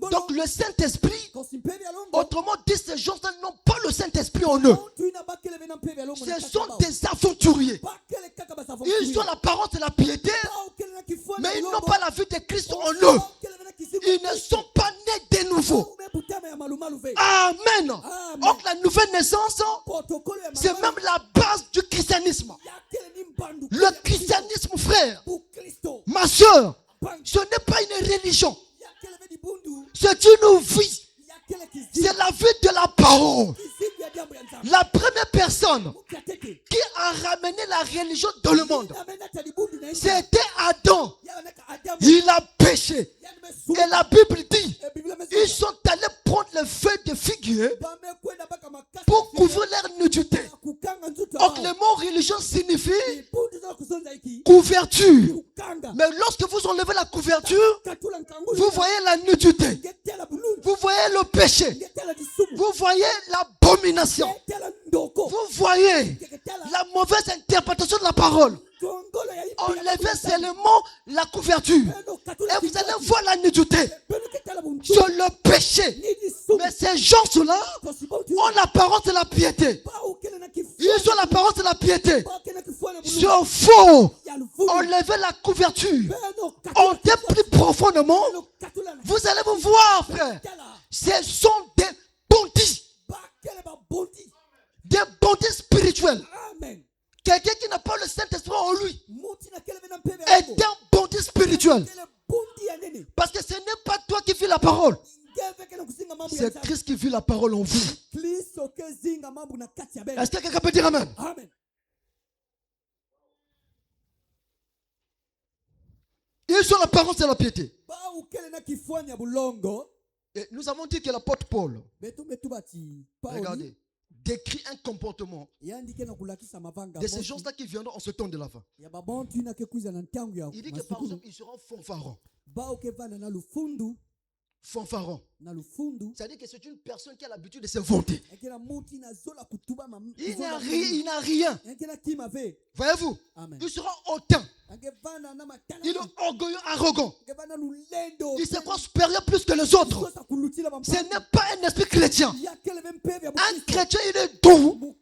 Donc le Saint-Esprit, autrement dit, ces gens n'ont pas le Saint-Esprit en eux. Ce sont des aventuriers. Ils ont l'apparence de la piété, mais ils n'ont pas la vue de Christ en eux. Ils ne sont pas nés de nouveau. Amen. Donc la nouvelle naissance, c'est même la base du christianisme. Le christianisme, frère, ma soeur, ce n'est pas une religion. C'est une vie. C'est la vie de la parole. La première personne qui a ramené la religion dans le monde, c'était Adam. Il a péché. Et la Bible dit, ils sont allés prendre les feuilles de figuier pour couvrir leur nudité. Donc le mot religion signifie couverture. Mais lorsque vous enlevez la couverture, vous voyez la nudité. Vous voyez le péché. Vous voyez l'abomination. Vous voyez la mauvaise interprétation de la parole. Enlevez seulement la couverture et vous allez voir la nudité. C'est le péché. Mais ces gens-là ont l'apparence de la piété. Ils ont l'apparence de la piété. C'est faux. Enlevez la couverture. Entrez plus profondément. Vous allez vous voir, frère. Ce sont des bandits. Des bandits spirituels. Quelqu'un qui n'a pas le Saint-Esprit en lui est un bandit spirituel. Parce que ce n'est pas toi qui vis la parole. C'est Christ qui vit la parole en vous. Est-ce que quelqu'un peut dire Amen? Amen. Ils ont l'apparence de la piété. Et nous avons dit que l'apôtre Paul, regardez, décrit un comportement de ces gens-là qui viendront en ce temps de la fin. Il dit que par exemple, ils seront fanfarons. Fanfaron. C'est-à-dire que c'est une personne qui a l'habitude de se vanter. Il n'a rien. Voyez-vous, ils seront hautains. Il est orgueilleux, arrogant. Il se croit supérieur plus que les autres. Ce n'est pas un esprit chrétien. Un chrétien, il est doux,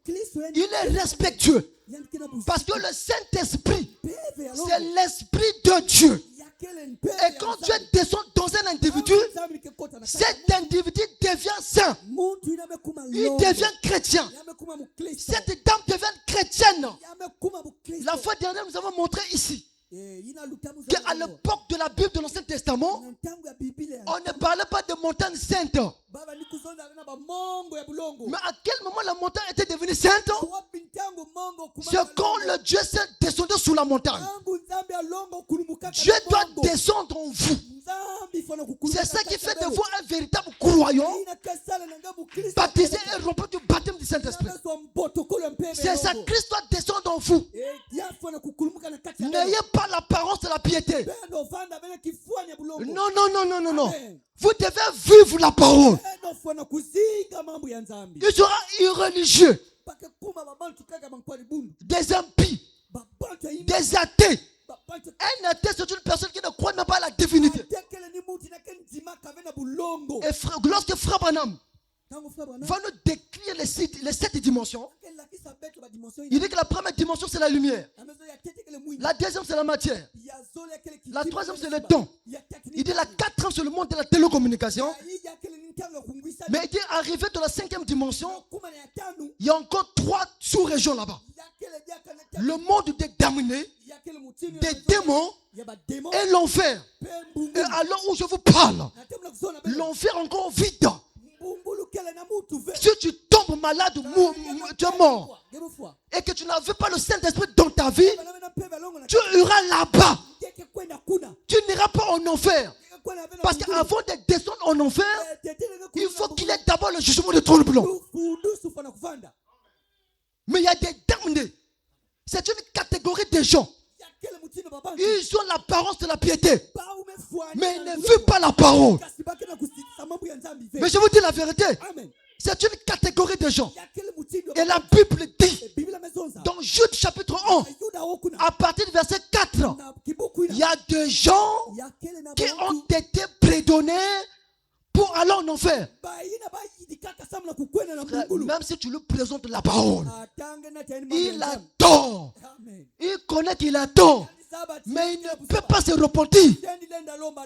il est respectueux. Parce que le Saint-Esprit, c'est l'Esprit de Dieu. Et quand Dieu descend dans un individu, cet individu devient saint. Il devient chrétien. Cette dame devient chrétienne. La fois dernière, nous avons montré ici qu'à l'époque de la Bible de l'Ancien Testament, on ne parlait pas de montagne sainte. Mais à quel moment la montagne était devenue sainte? C'est quand le Dieu saint descendait sous la montagne. Dieu doit descendre en vous. C'est ça qui fait de vous un véritable croyant, baptisé et rempli du baptême du Saint-Esprit. C'est ça, Christ doit descendre en vous. N'ayez pas l'apparence de la piété. Non, non, non, non, non, non. Vous devez vivre la parole. Il sera irreligieux, des impies, des athées. Un athée, c'est une personne qui ne croit même pas à la divinité. Et lorsque Frère Branham va nous décrire les 7 dimensions, il dit que la première dimension, c'est la lumière. La deuxième, c'est la matière. La troisième, c'est le temps. Il dit la quatrième, c'est le monde de la télécommunication. Mais il dit, arrivé dans la 5e dimension, il y a encore 3 sous-régions là-bas. Le monde des damnés, des démons et l'enfer. Et alors où je vous parle, l'enfer est encore vide. Si tu tombes malade, tu es mort. Et que tu n'avais pas le Saint-Esprit dans ta vie, tu iras là-bas. Tu n'iras pas en enfer. Parce qu'avant de descendre en enfer, il faut qu'il y ait d'abord le jugement de trône blanc. Mais il y a des damnés. C'est une catégorie de gens. Ils ont l'apparence de la piété, mais ils ne vivent pas la parole. Mais je vous dis la vérité, c'est une catégorie de gens. Et la Bible dit, dans Jude chapitre 1, à partir du verset 4, il y a des gens qui ont été prédonnés pour aller en enfer. Même si tu lui présentes la parole, il a tort. Il connaît qu'il a tort, mais il ne peut pas se repentir.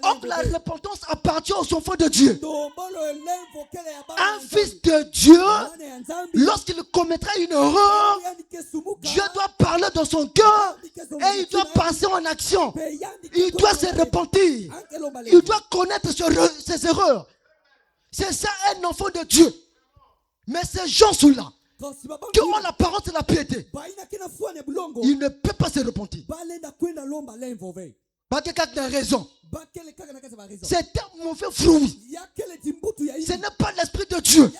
Or, la repentance appartient aux enfants de Dieu. Un fils de Dieu, lorsqu'il commettra une erreur, Dieu doit parler dans son cœur et il doit passer en action. Il doit se repentir. Il doit connaître ses erreurs. C'est ça un enfant de Dieu. Mais ces gens-là, qui ont l'apparence de la piété, il ne peut pas se repentir. Pas quelqu'un qui a raison. C'est un mauvais fruit. Ce n'est pas l'esprit de Dieu.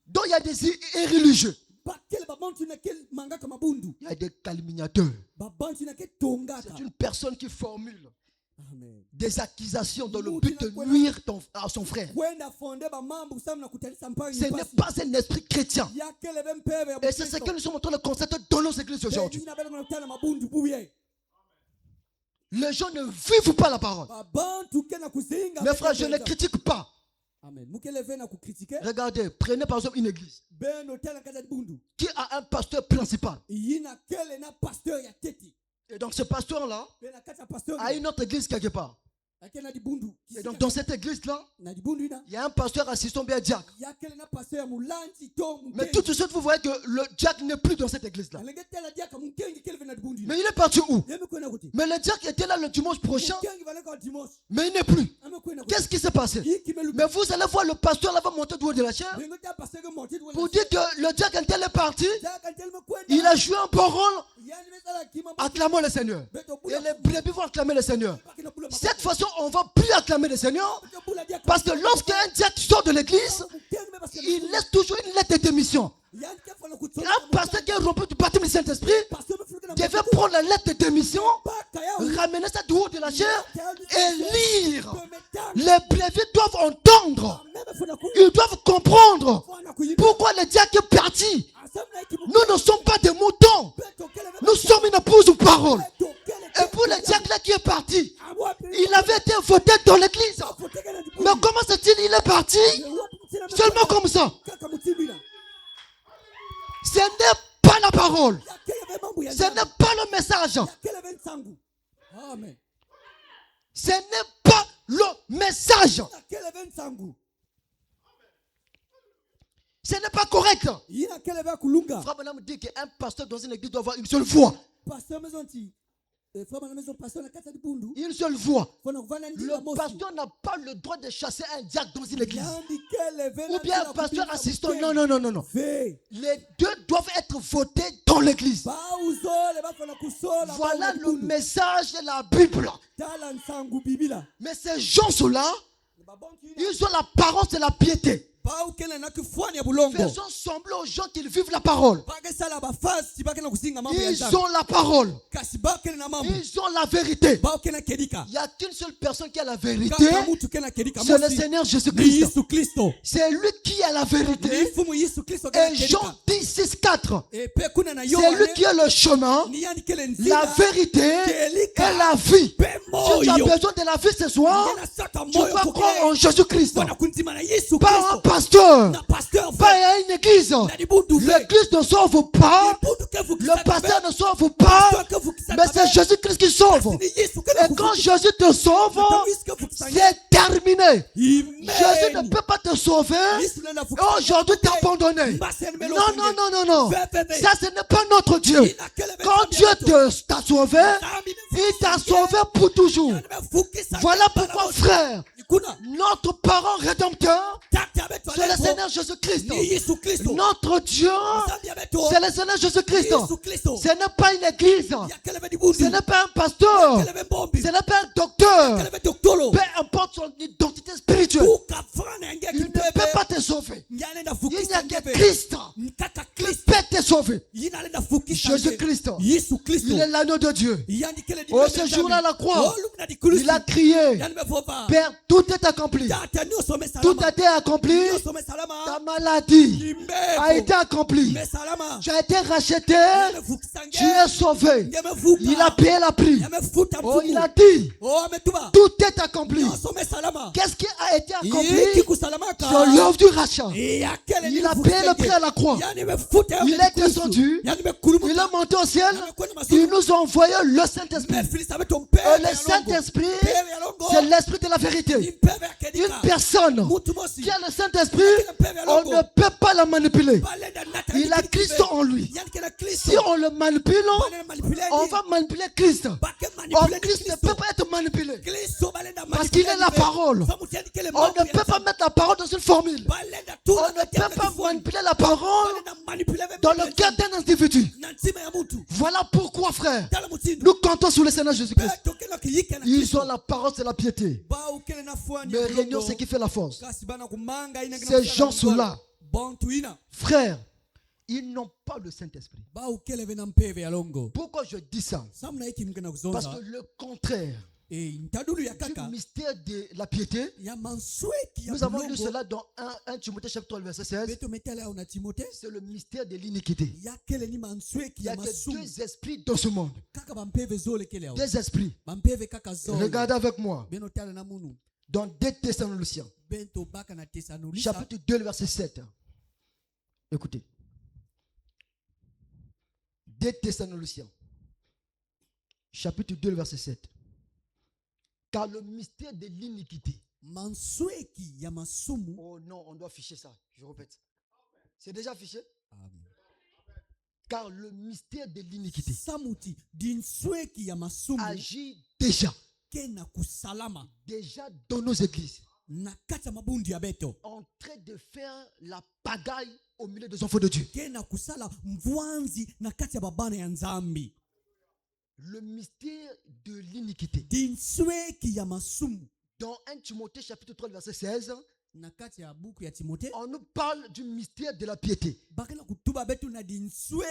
Donc il y a des irréligieux. Il y a des calomniateurs. C'est une personne qui formule des accusations dans le but de nuire à son frère. Ce n'est pas un esprit chrétien. Et c'est ce que nous sommes en train de constater dans nos églises aujourd'hui. Les gens ne vivent pas la parole. Mes frères, je ne critique pas. Regardez, prenez par exemple une église qui a un pasteur principal. Et donc ce pasteur-là a une autre église quelque part. Et donc dans cette église-là, il y a un pasteur assistant bien diacre. Mais tout de suite, vous voyez que le diacre n'est plus dans cette église-là. Mais il est parti où? Mais le diacre était là le dimanche prochain, mais il n'est plus. Qu'est-ce qui s'est passé? Mais vous allez voir le pasteur là va monter du haut de la chair pour dire que le diacre tel est parti. Il a joué un bon rôle, acclamons le Seigneur. Et les brebis vont acclamer le Seigneur. Cette façon, on ne va plus acclamer le Seigneur. Parce que lorsqu'un diacre sort de l'église, il laisse toujours une lettre de démission. Un pasteur qui est rompu du baptême du Saint-Esprit devait prendre la lettre de démission, ramener ça du haut de la chair et lire. Les brebis doivent entendre. Ils doivent comprendre pourquoi le diacre est parti. Nous ne sommes pas des moutons. Nous sommes une épouse de parole. Et pour le diacre là qui est parti, il avait été voté dans l'église. Mais comment c'est-il il est parti? Seulement comme ça. Ce n'est pas la parole. Ce n'est pas le message. Ce n'est pas le message. Ce n'est pas correct. Frère Branham dit qu'un pasteur dans une église doit avoir une seule voix. Une seule voix. Le pasteur n'a pas le droit de chasser un diacre dans une église. Ou bien un pasteur assistant. Non. Les deux doivent être votés dans l'église. Voilà le message de la Bible. Mais ces gens-là, ils ont la parole de la piété. Faisons sembler aux gens qu'ils vivent la parole. Ils ont la parole. Ils ont la vérité. Il n'y a qu'une seule personne qui a la vérité. C'est le Seigneur Jésus-Christ. C'est lui qui a la vérité. Et Jean 10:6-4. C'est lui qui est le chemin, la vérité et la vie. Si tu as besoin de la vie ce soir, tu vas croire en Jésus-Christ. Pas un pasteur, pas une église. L'église ne sauve pas, le pasteur ne sauve pas, mais c'est Jésus-Christ qui sauve. Et quand Jésus te sauve, c'est terminé. Jésus ne peut pas te sauver et aujourd'hui t'abandonner. Non. Ça, ce n'est pas notre Dieu. Quand Dieu t'a sauvé, il t'a sauvé pour toujours. Voilà pourquoi, frère, notre parent rédempteur, c'est le Seigneur Jésus-Christ. Notre Dieu, c'est le Seigneur Jésus-Christ. Ce n'est pas une église. Ce n'est pas un pasteur. Ce n'est pas un docteur. Peu importe son identité spirituelle, il ne peut pas te sauver. Il n'y a que Christ qui peut te sauver. Jésus-Christ, il est l'agneau de Dieu. Oh, ce jour-là, à la croix, il a crié, Père, tout est accompli. Tout a été accompli. Ta maladie a été accomplie. Tu as été racheté. Tu es sauvé. Il a payé la prix. Oh, il a dit, tout est accompli. Qu'est-ce qui a été accompli? C'est l'œuvre du rachat. Il a payé le prix à la croix. Il est descendu. Il est monté au ciel. Il nous a envoyé le Saint-Esprit. Le Saint-Esprit, c'est l'esprit de la vérité. Une personne qui a le Saint-Esprit, on ne peut pas la manipuler. Il a Christ en lui. Si on le manipule, on va manipuler Christ. Or, Christ ne peut pas être manipulé. Parce qu'il est la parole. On ne peut pas mettre la parole dans une formule. On ne peut pas manipuler la parole dans le cœur d'un individu. Voilà pourquoi, frère, nous comptons sur le Seigneur Jésus-Christ. Ils ont la parole, c'est la piété. Mais réunion, c'est qui fait la force. Ces gens-là, frère, ils n'ont pas le Saint-Esprit. Pourquoi je dis ça? Parce que le contraire du mystère de la piété, nous avons lu cela dans 1 Timothée chapitre 3 verset 16. C'est le mystère de l'iniquité. Il n'y a que deux esprits dans ce monde. Deux esprits. Regardez avec moi dans 2 Thessaloniciens chapitre 2 verset 7. Écoutez. 2 Thessaloniciens chapitre 2 verset 7. Car le mystère de l'iniquité. Oh non, on doit afficher ça. Je répète. C'est déjà affiché? Amen. Car le mystère de l'iniquité agit déjà dans nos églises, en train de faire la pagaille au milieu des enfants de Dieu. Le mystère de l'iniquité. Dans 1 Timothée chapitre 3 verset 16, on nous parle du mystère de la piété.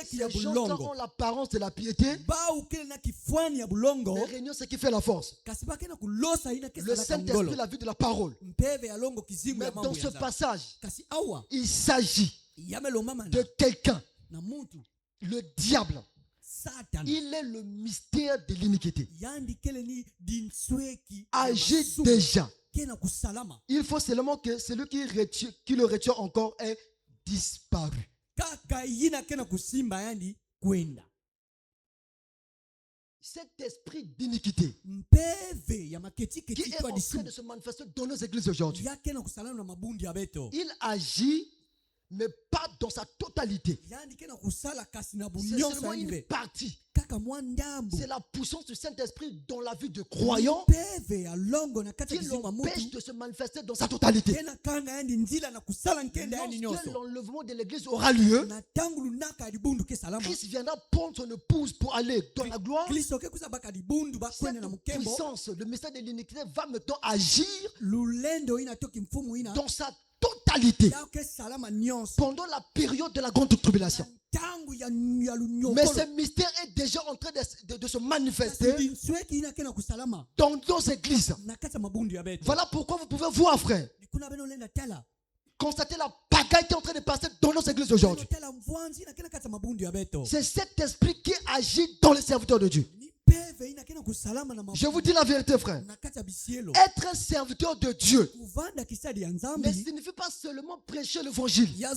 Ces gens ont l'apparence de la piété, mais réunion c'est qui fait la force. Le Saint-Esprit, la vie de la parole. Mais dans ce passage, il s'agit de quelqu'un, le diable. Il est le mystère de l'iniquité. Agit déjà. Il faut seulement que celui qui le retient encore ait disparu. Cet esprit d'iniquité qui est en train de se manifester dans nos églises aujourd'hui, il agit mais pas dans sa totalité. C'est seulement une partie. C'est la puissance du Saint-Esprit dans la vie de croyants qui l'empêche de se manifester dans sa totalité. Lorsque l'enlèvement de l'église aura lieu, Christ viendra prendre son épouse pour aller dans la gloire. Cette puissance, le mystère de l'iniquité va maintenant agir dans sa totalité pendant la période de la grande tribulation. Mais ce mystère est déjà en train de se manifester dans nos églises. Voilà pourquoi vous pouvez voir, frère, constater la pagaille qui est en train de passer dans nos églises aujourd'hui. C'est cet esprit qui agit dans les serviteurs de Dieu. Je vous dis la vérité, frère. Être un serviteur de Dieu ne signifie pas seulement prêcher l'évangile. Mais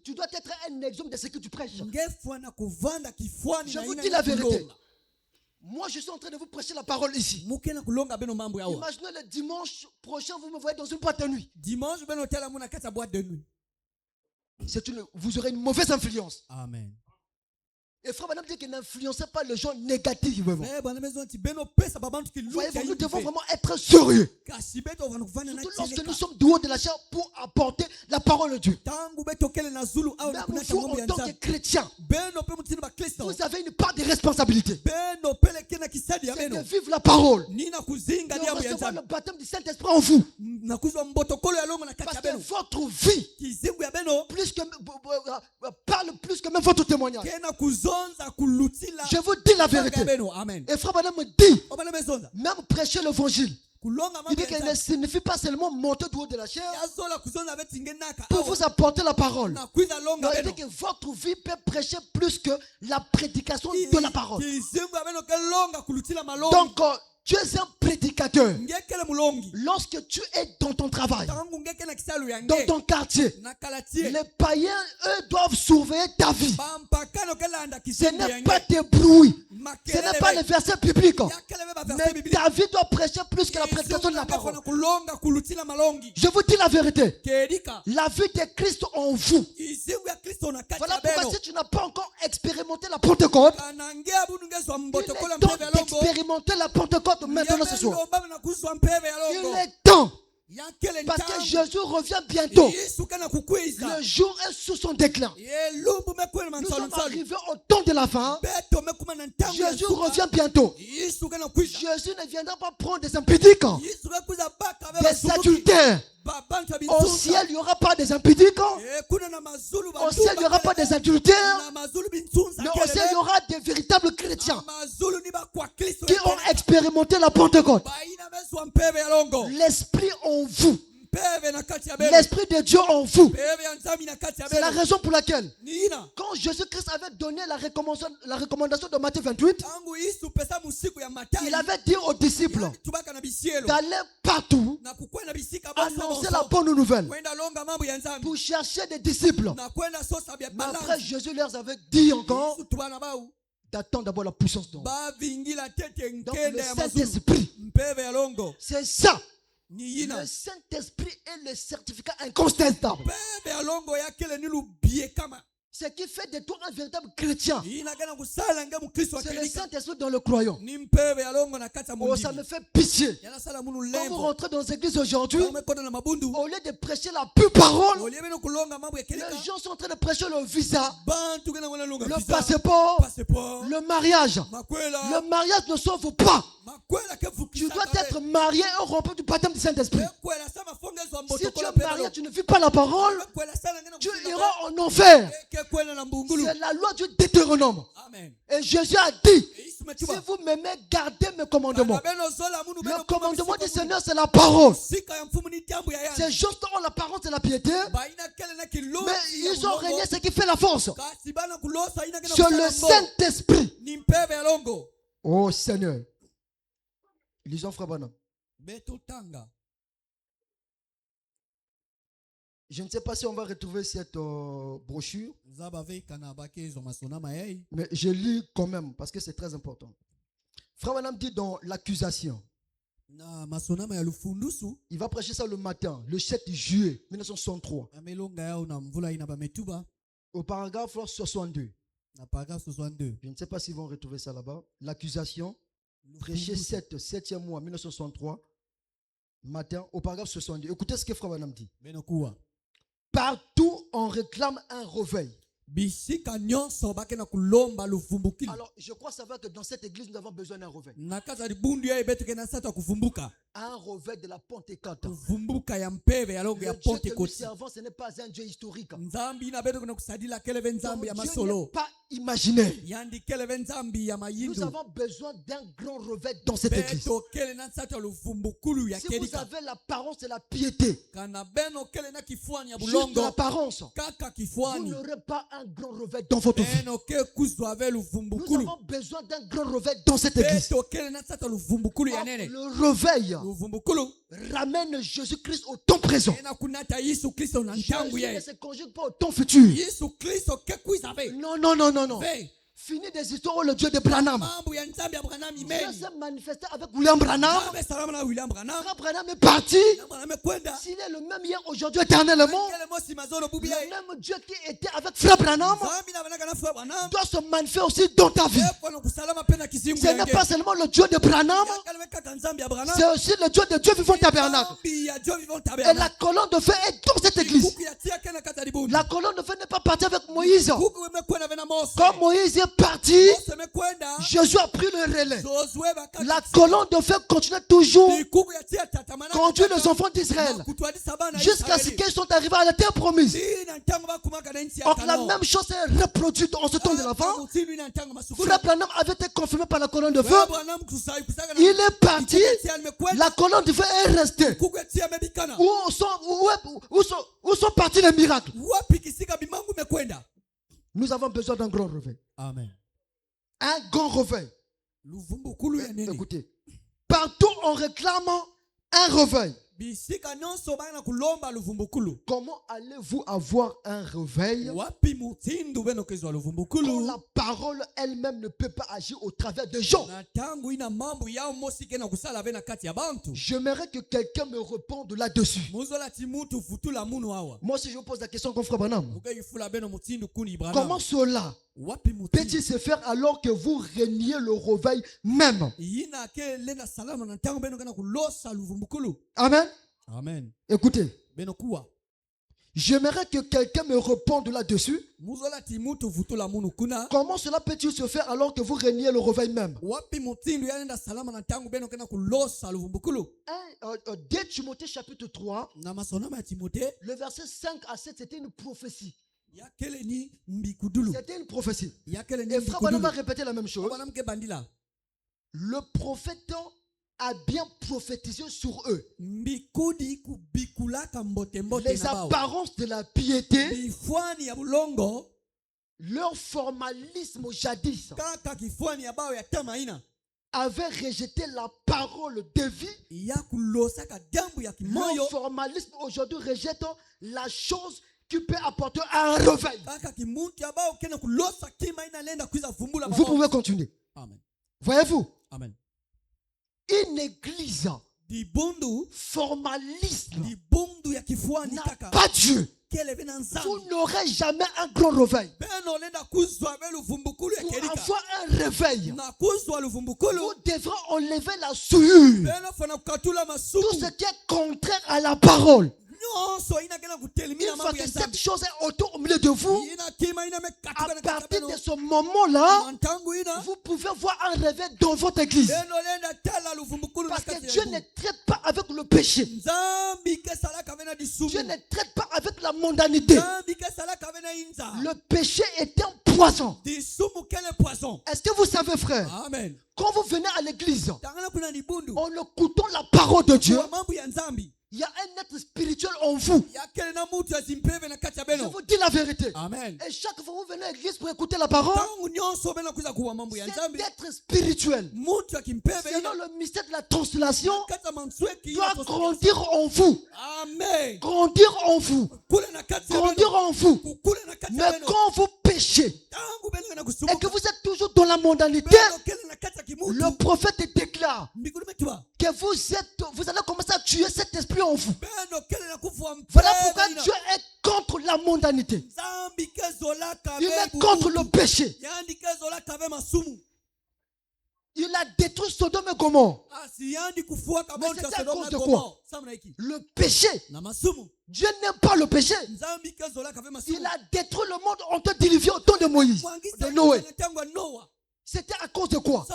tu dois être un exemple de ce que tu prêches. Je vous dis la vérité. Moi, je suis en train de vous prêcher la parole ici. Imaginez le dimanche prochain, vous me voyez dans une boîte de nuit. Vous aurez une mauvaise influence. Amen. Et frère, madame dit qu'il n'influençait pas les gens négativement. Voyez, nous devons vraiment être sérieux. Surtout lorsque nous sommes du haut de la chair pour apporter la parole de Dieu. Même vous, en tant que chrétien, vous avez une part de responsabilité. C'est de vivre la parole. De recevoir le baptême du Saint-Esprit en vous. Parce que votre vie parle plus que même votre témoignage. Je vous dis la vérité. Et frère madame me dit, même prêcher l'évangile, il dit qu'il ne signifie pas seulement monter du haut de la chair pour vous apporter la parole. Non, il dit que votre vie peut prêcher plus que la prédication de la parole. Donc, tu es un prédicateur. Lorsque tu es dans ton travail, dans ton quartier, les païens, eux, doivent surveiller ta vie. Ce n'est pas tes bruits. Ce n'est pas les versets bibliques. Mais ta vie doit prêcher plus que la prédication de la parole. Je vous dis la vérité. La vie de Christ en vous. Voilà pourquoi si tu n'as pas encore expérimenté la Pentecôte, il est temps d'expérimenter la Pentecôte maintenant ce soir. Il est temps. Parce que Jésus revient bientôt. Le jour est sous son déclin. Nous sommes arrivés au temps de la fin. Jésus revient bientôt. Jésus ne viendra pas prendre des impudiques, des adultères. Au ciel, il n'y aura pas des impudiques. Au ciel, il n'y aura pas des adultères. Mais au ciel, il y aura des véritables chrétiens qui ont expérimenté la Pentecôte. L'esprit en vous. L'esprit de Dieu en vous. C'est la raison pour laquelle, quand Jésus-Christ avait donné la recommandation de Matthieu 28, il avait dit aux disciples d'aller partout annoncer la bonne nouvelle pour chercher des disciples. Mais après, Jésus leur avait dit encore d'attendre d'abord la puissance d'On. Donc le Saint-Esprit, c'est ça. Le Saint-Esprit est le certificat incontestable. Ce qui fait de toi un véritable chrétien, c'est le Saint-Esprit dans le croyant. Oh, ça me fait pitié. Quand vous rentrez dans l'église aujourd'hui, au lieu de prêcher la pure parole, les gens sont en train de prêcher le visa, le passeport, le mariage. Le mariage ne sauve pas. Tu dois être marié et rempli du baptême du Saint-Esprit. Si tu es marié, tu ne vis pas la parole, tu iras en enfer. C'est la loi du Deutéronome. Et Jésus a dit, si vous m'aimez, gardez mes commandements. Le commandement du Seigneur, c'est la parole. C'est juste la parole, c'est la piété. Mais ils ont régné ce qui fait la force. C'est le Saint-Esprit. Oh Seigneur. Lisons Frère Branham. Je ne sais pas si on va retrouver cette brochure. Mais je lis quand même parce que c'est très important. Frère Branham dit dans l'accusation. Il va prêcher ça le matin, le 7 juillet 1963. Au paragraphe 62. Je ne sais pas s'ils vont retrouver ça là-bas. L'accusation, prêché 7e mois 1963, matin, au paragraphe 62. Écoutez ce que Frère Branham dit. Partout, on réclame un réveil. Alors, je crois savoir que dans cette église, nous avons besoin d'un réveil. Un réveil de la Pentecôte. Le Dieu que nous servons, ce n'est pas un Dieu historique. Ton Dieu n'est pas imaginaire. Nous avons besoin d'un grand réveil dans cette église. Si vous avez l'apparence et la piété, juste l'apparence, vous n'aurez pas un grand réveil dans votre vie. Nous avons besoin d'un grand réveil dans cette église. Le réveil ramène Jésus-Christ au temps présent. Jésus ne se conjugue pas au temps futur. Non. Fini des histoires où le Dieu de Branham Dieu s'est manifesté avec William Branham. Frère Branham est parti. S'il est le même hier, aujourd'hui, éternellement, le même Dieu qui était avec Frère Branham doit se manifester aussi dans ta vie. Ce n'est pas seulement le Dieu de Branham, c'est aussi le Dieu de Dieu vivant tabernacle. Et la colonne de feu est dans cette église. La colonne de feu n'est pas partie avec Moïse. Comme Moïse est parti, Jésus a pris le relais. La colonne de feu continue toujours conduire les enfants d'Israël jusqu'à ce qu'ils sont arrivés à la terre promise. Donc la même chose est reproduite en ce temps de l'avant. Frère Branham avait été confirmé par la colonne de feu. Il est parti. La colonne de feu est restée. Où sont partis les miracles? Nous avons besoin d'un grand réveil. Amen. Un grand réveil. Écoutez, partout on réclame un réveil. Comment allez-vous avoir un réveil quand la parole elle-même ne peut pas agir au travers des gens? J'aimerais que quelqu'un me réponde là-dessus. Moi si je vous pose la question comme Frère Branham, comment cela peut-il se faire alors que vous reniez le réveil même? Amen. Amen. Écoutez, j'aimerais que quelqu'un me réponde là-dessus. Comment cela peut-il se faire alors que vous reniez le réveil même? 2 Timothée chapitre 3, le verset 5 à 7, c'était une prophétie. C'était une prophétie. Et Frère Branham va répéter la même chose. Le prophète a bien prophétisé sur eux. Les apparences de la piété, leur formalisme jadis avait rejeté la parole de vie. Leur formalisme aujourd'hui rejette la chose qui peut apporter un réveil. Vous pouvez continuer. Amen. Voyez-vous, Amen. une église formaliste n'a pas Dieu. Vous n'aurez jamais un grand réveil. Pour avoir un réveil, vous devrez enlever la souillure. Tout ce qui est contraire à la parole. Une fois que cette chose est autour au milieu de vous, à partir de ce moment-là, vous pouvez voir un réveil dans votre église. Parce que Dieu ne traite pas avec le péché. Dieu ne traite pas avec la mondanité. Le péché est un poison. Est-ce que vous savez, frère? Amen. Quand vous venez à l'église, en écoutant la parole de Dieu, il y a un être spirituel en vous. Je vous dis la vérité. Amen. Et chaque fois que vous venez à l'église pour écouter la parole, cet être spirituel, selon le mystère de la translation, doit grandir en vous. Amen. Grandir en vous. Grandir en vous. Mais quand vous péchez et que vous êtes toujours dans la mondanité, le prophète déclare que vous allez commencer à tuer cet esprit en vous. Voilà pourquoi Dieu est contre la mondanité. Il est contre le péché. Il a détruit Sodome et Gomorrhe. Mais c'est à cause de quoi? Le péché. Dieu n'aime pas le péché. Il a détruit le monde en te diluviant au temps de Moïse, de Noé. C'était à cause de quoi?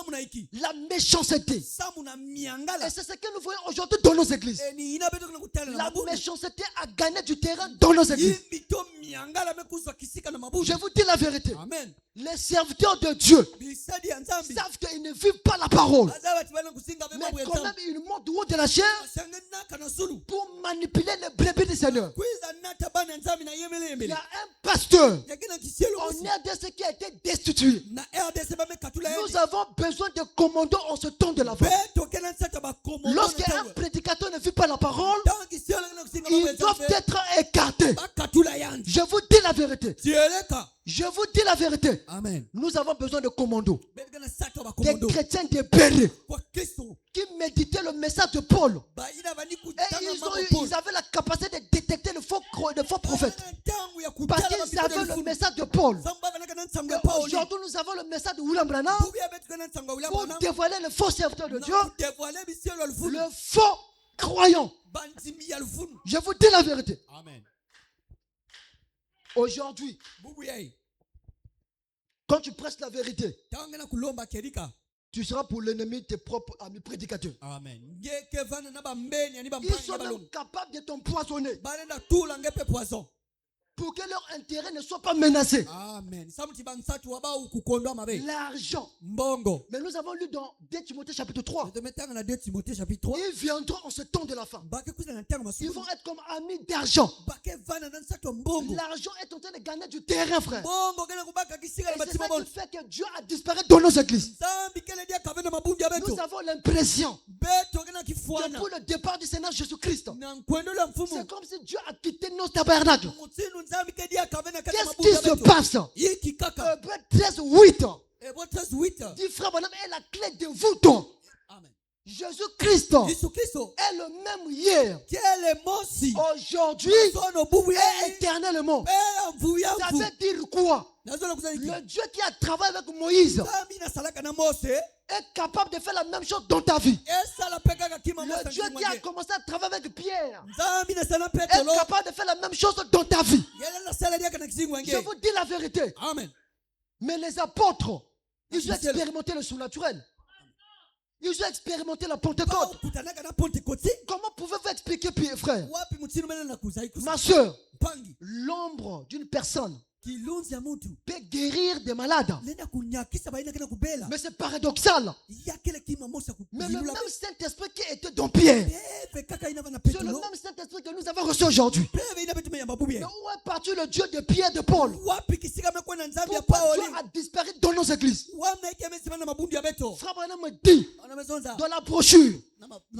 La méchanceté. Et c'est ce que nous voyons aujourd'hui dans nos églises. La méchanceté a gagné du terrain dans nos églises. Je vous dis la vérité. Amen. Les serviteurs de Dieu savent qu'ils ne vivent pas la parole. Mais quand même, ils montent du haut de la chair pour manipuler les brebis du Seigneur. Il y a un pasteur en RDC qui a été destitué. Nous avons besoin de commandos en ce temps de la fin. Lorsqu'un prédicateur ne vit pas la parole, ils doivent être écartés. Je vous dis la vérité. Je vous dis la vérité. Amen. Nous avons besoin de commandos. Des chrétiens débérés qui méditaient le message de Paul. Et ils avaient la capacité de détecter les faux prophètes. Parce qu'ils avaient le message de Paul. Aujourd'hui, nous avons le message de William Branham pour dévoiler le faux serviteur de Dieu, le faux croyant. Je vous dis la vérité. Amen. Aujourd'hui, quand tu prêches la vérité, tu seras pour l'ennemi tes propres amis prédicateurs. Amen. Ils sont même capables de t'empoisonner pour que leur intérêt ne soit pas menacé. Amen. L'argent. Mais nous avons lu dans 2 Timothée chapitre 3. Ils viendront en ce temps de la fin. Ils vont être comme amis d'argent. L'argent est en train de gagner du terrain, frère. Et c'est ça qui fait que Dieu a disparu dans nos églises. Nous avons l'impression que pour le départ du Seigneur Jésus-Christ, c'est comme si Dieu a quitté nos tabernacles. Qu'est-ce qui se passe? Hébreux 13:8 dit frère Branham est la clé de voûte. Jésus-Christ est le même hier, aujourd'hui et éternellement. Ça veut dire quoi? Le Dieu qui a travaillé avec Moïse est capable de faire la même chose dans ta vie. Le Dieu qui a commencé à travailler avec Pierre est capable de faire la même chose dans ta vie. Je vous dis la vérité. Amen. Mais les apôtres, ils ont expérimenté le surnaturel. Ils ont expérimenté la Pentecôte. Comment pouvez-vous expliquer, frère? Ma soeur, l'ombre d'une personne peut guérir des malades. Mais c'est paradoxal. Mais le même Saint-Esprit qui était dans Pierre, c'est le même Saint-Esprit que nous avons reçu aujourd'hui. Mais où est parti le Dieu de Pierre et de Paul? Pourquoi Dieu a disparu dans nos églises? Frère Branham me dit dans la brochure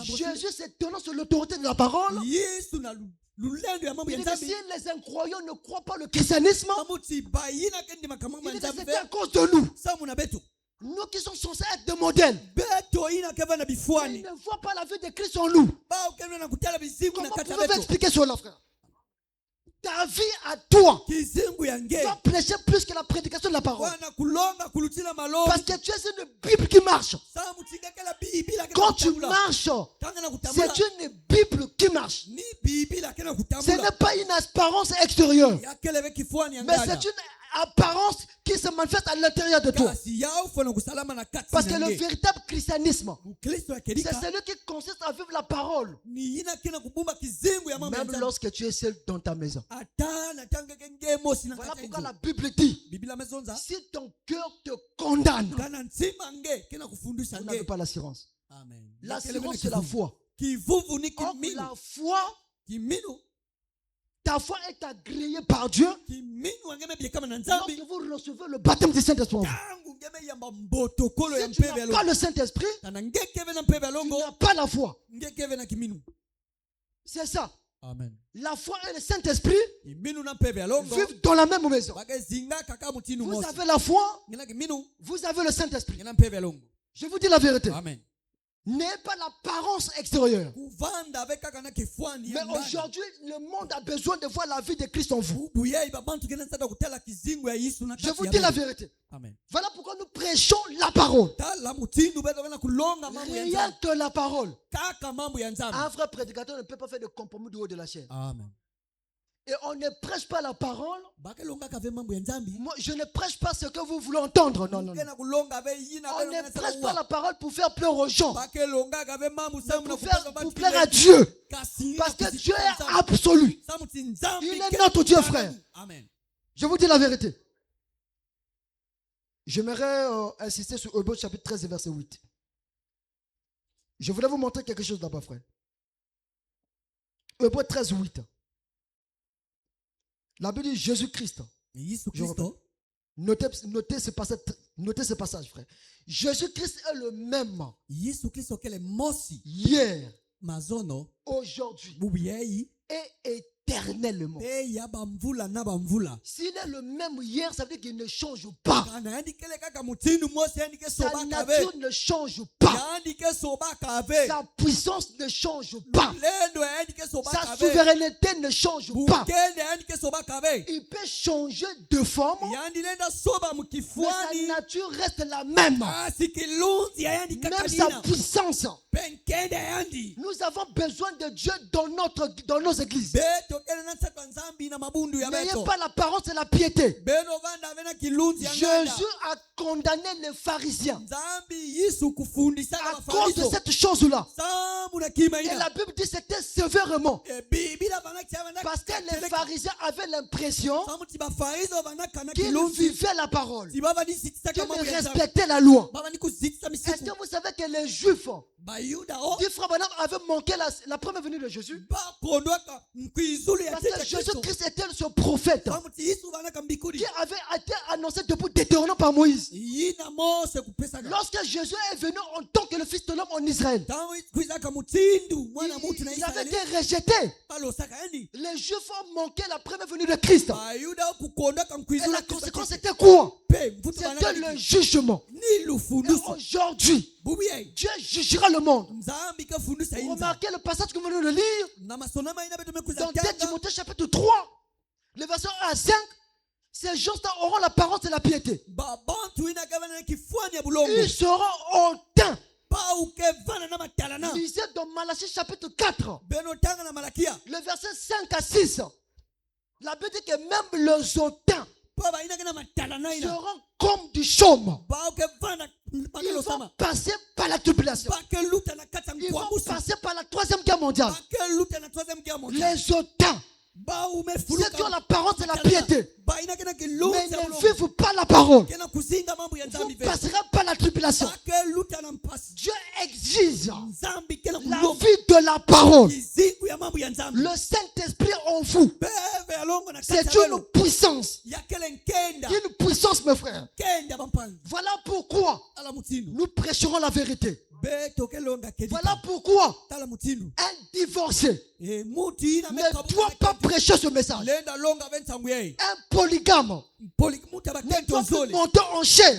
Jésus s'est tenant sur l'autorité de la parole. Il dit que si les incroyants ne croient pas le christianisme, il dit que c'est à cause de nous. Nous qui sommes censés être des modèles. Ils ne voient pas la vie de Christ en nous. Comment pouvez-vous expliquer cela, frère? Ta vie à toi va prêcher plus que la prédication de la parole. Parce que tu es une Bible qui marche. Quand tu marches, c'est une Bible qui marche. Ce n'est pas une apparence extérieure, mais c'est une apparence qui se manifeste à l'intérieur de toi. Parce que le véritable christianisme, c'est celui qui consiste à vivre la parole. Même lorsque tu es seul dans ta maison. Voilà pourquoi la Bible dit, si ton cœur te condamne, vous n'avez pas l'assurance. L'assurance, c'est la foi. Or, la foi, ta foi est agréée par Dieu lorsque vous recevez le baptême du Saint-Esprit. Si tu n'as pas le Saint-Esprit, tu n'as pas la foi. C'est ça. Amen. La foi et le Saint-Esprit vivent dans la même maison. Vous avez la foi, vous avez le Saint-Esprit. Je vous dis la vérité. Amen. N'est pas l'apparence extérieure. Mais aujourd'hui, le monde a besoin de voir la vie de Christ en vous. Je vous dis la vérité. Amen. Voilà pourquoi nous prêchons la parole. Rien que la parole. Un vrai prédicateur ne peut pas faire de compromis du haut de la chaîne. Amen. Et on ne prêche pas la parole. Moi, je ne prêche pas ce que vous voulez entendre. Non, non, non. On ne prêche pas la parole pour faire peur aux gens. Pour plaire à Dieu. Parce que Dieu est absolu. Il est notre Dieu, frère. Amen. Je vous dis la vérité. J'aimerais insister sur Hébreux chapitre 13 verset 8. Je voulais vous montrer quelque chose d'abord, frère. Hébreux 13, 8. La Bible dit Jésus-Christ. Notez ce passage, frère. Jésus-Christ est le même. Hier, aujourd'hui et éternellement. S'il est le même hier, ça veut dire qu'il ne change pas. Sa nature ne change pas. Sa puissance ne change pas. Sa souveraineté ne change pas. Il peut changer de forme, mais sa nature reste la même. Même sa puissance. Nous avons besoin de Dieu dans nos églises. N'ayez pas l'apparence et la piété. Jésus a condamné les pharisiens à cause de cette chose-là. Et la Bible dit que c'était sévèrement. Parce que les pharisiens avaient l'impression qu'ils vivaient la parole, qu'ils respectaient la loi. Est-ce que vous savez que les Juifs, dit Frère Branham, avaient manqué la première venue de Jésus? Parce que Jésus-Christ était ce prophète qui avait été annoncé depuis Deutéronome par Moïse. Lorsque Jésus est venu en tant que le Fils de l'homme en Israël, il avait été rejeté. Les Juifs ont manqué la première venue de Christ. Et la conséquence était quoi? C'était le jugement. Et aujourd'hui, Dieu jugera le monde. Remarquez le passage que nous venons de lire dans 2 Timothée chapitre 3, le verset 1 à 5. Ces gens-là auront l'apparence et la piété. Ils seront hautains. Lisez dans Malachie chapitre 4, le verset 5 à 6. La Bible dit que même les hautains seront comme du chaume. Ils vont passer par la tribulation. Ils vont passer par la 3e guerre mondiale. Les hautains, ceux qui ont l'apparence et la piété, mais ne vivent pas la parole, vous ne passerez pas la tribulation. Dieu exige la vie de la parole. Le Saint-Esprit en vous, c'est une puissance. Une puissance, mes frères. Voilà pourquoi nous prêcherons la vérité. Voilà pourquoi un divorcé ne doit pas prêcher ce message. Un polygame ne doit plus monter en chair.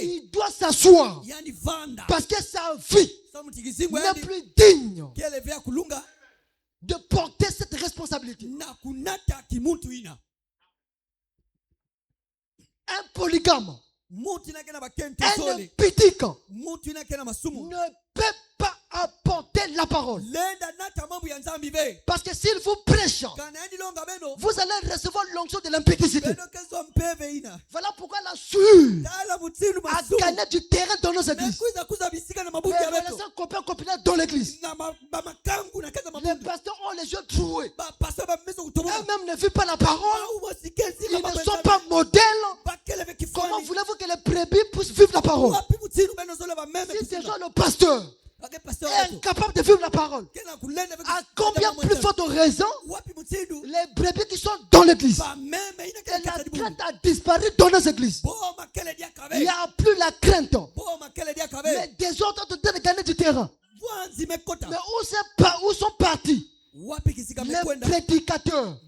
Il doit s'asseoir parce que sa vie n'est plus digne de porter cette responsabilité. Un polygame, un impédique ne peut pas apporter la parole. Parce que s'il vous prêche, vous allez recevoir l'onction de l'impédicité. Voilà pourquoi la sueur a gagné du terrain dans nos églises. Les relations copains dans l'église. Les pasteurs ont les yeux troués. Eux-mêmes ne vivent pas la parole. Ils ne sont pas modèles. Comment voulez-vous que les brebis puissent vivre la parole? Si c'est genre le pasteur est incapable de vivre la parole, à combien plus forte raison les brebis qui sont dans l'église? Et la crainte a disparu dans nos églises. Il n'y a plus la crainte. Les désordres ont de gagner du terrain. Mais où sont partis les prédicateurs,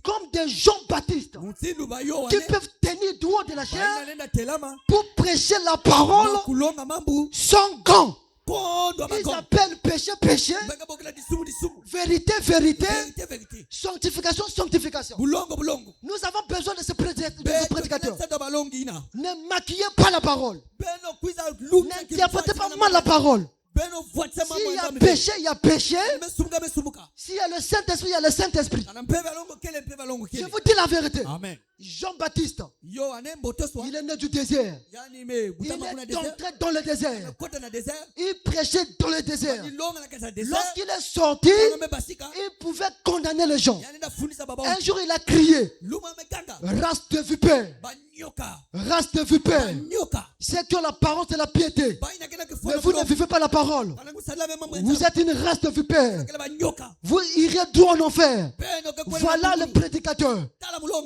comme des Jean-Baptiste, qui peuvent tenir droit de la chair pour prêcher la parole sans gants? Ils appellent péché, péché, vérité, vérité, sanctification, sanctification. Nous avons besoin de ce prédicateur. Ne maquillez pas la parole. N'interprétez pas mal la parole. S'il y a péché, il y a péché. S'il y a le Saint-Esprit, il y a le Saint-Esprit. Je vous dis la vérité. Amen. Jean-Baptiste, il est né du désert. Il est entré dans le désert. Il prêchait dans le désert. Lorsqu'il est sorti, il pouvait condamner les gens. Un jour, il a crié: race de vipères, race de vipères, c'est que la parole c'est la piété. Mais vous ne vivez pas la parole. Vous êtes une race de vipères. Vous irez droit en enfer. Voilà le prédicateur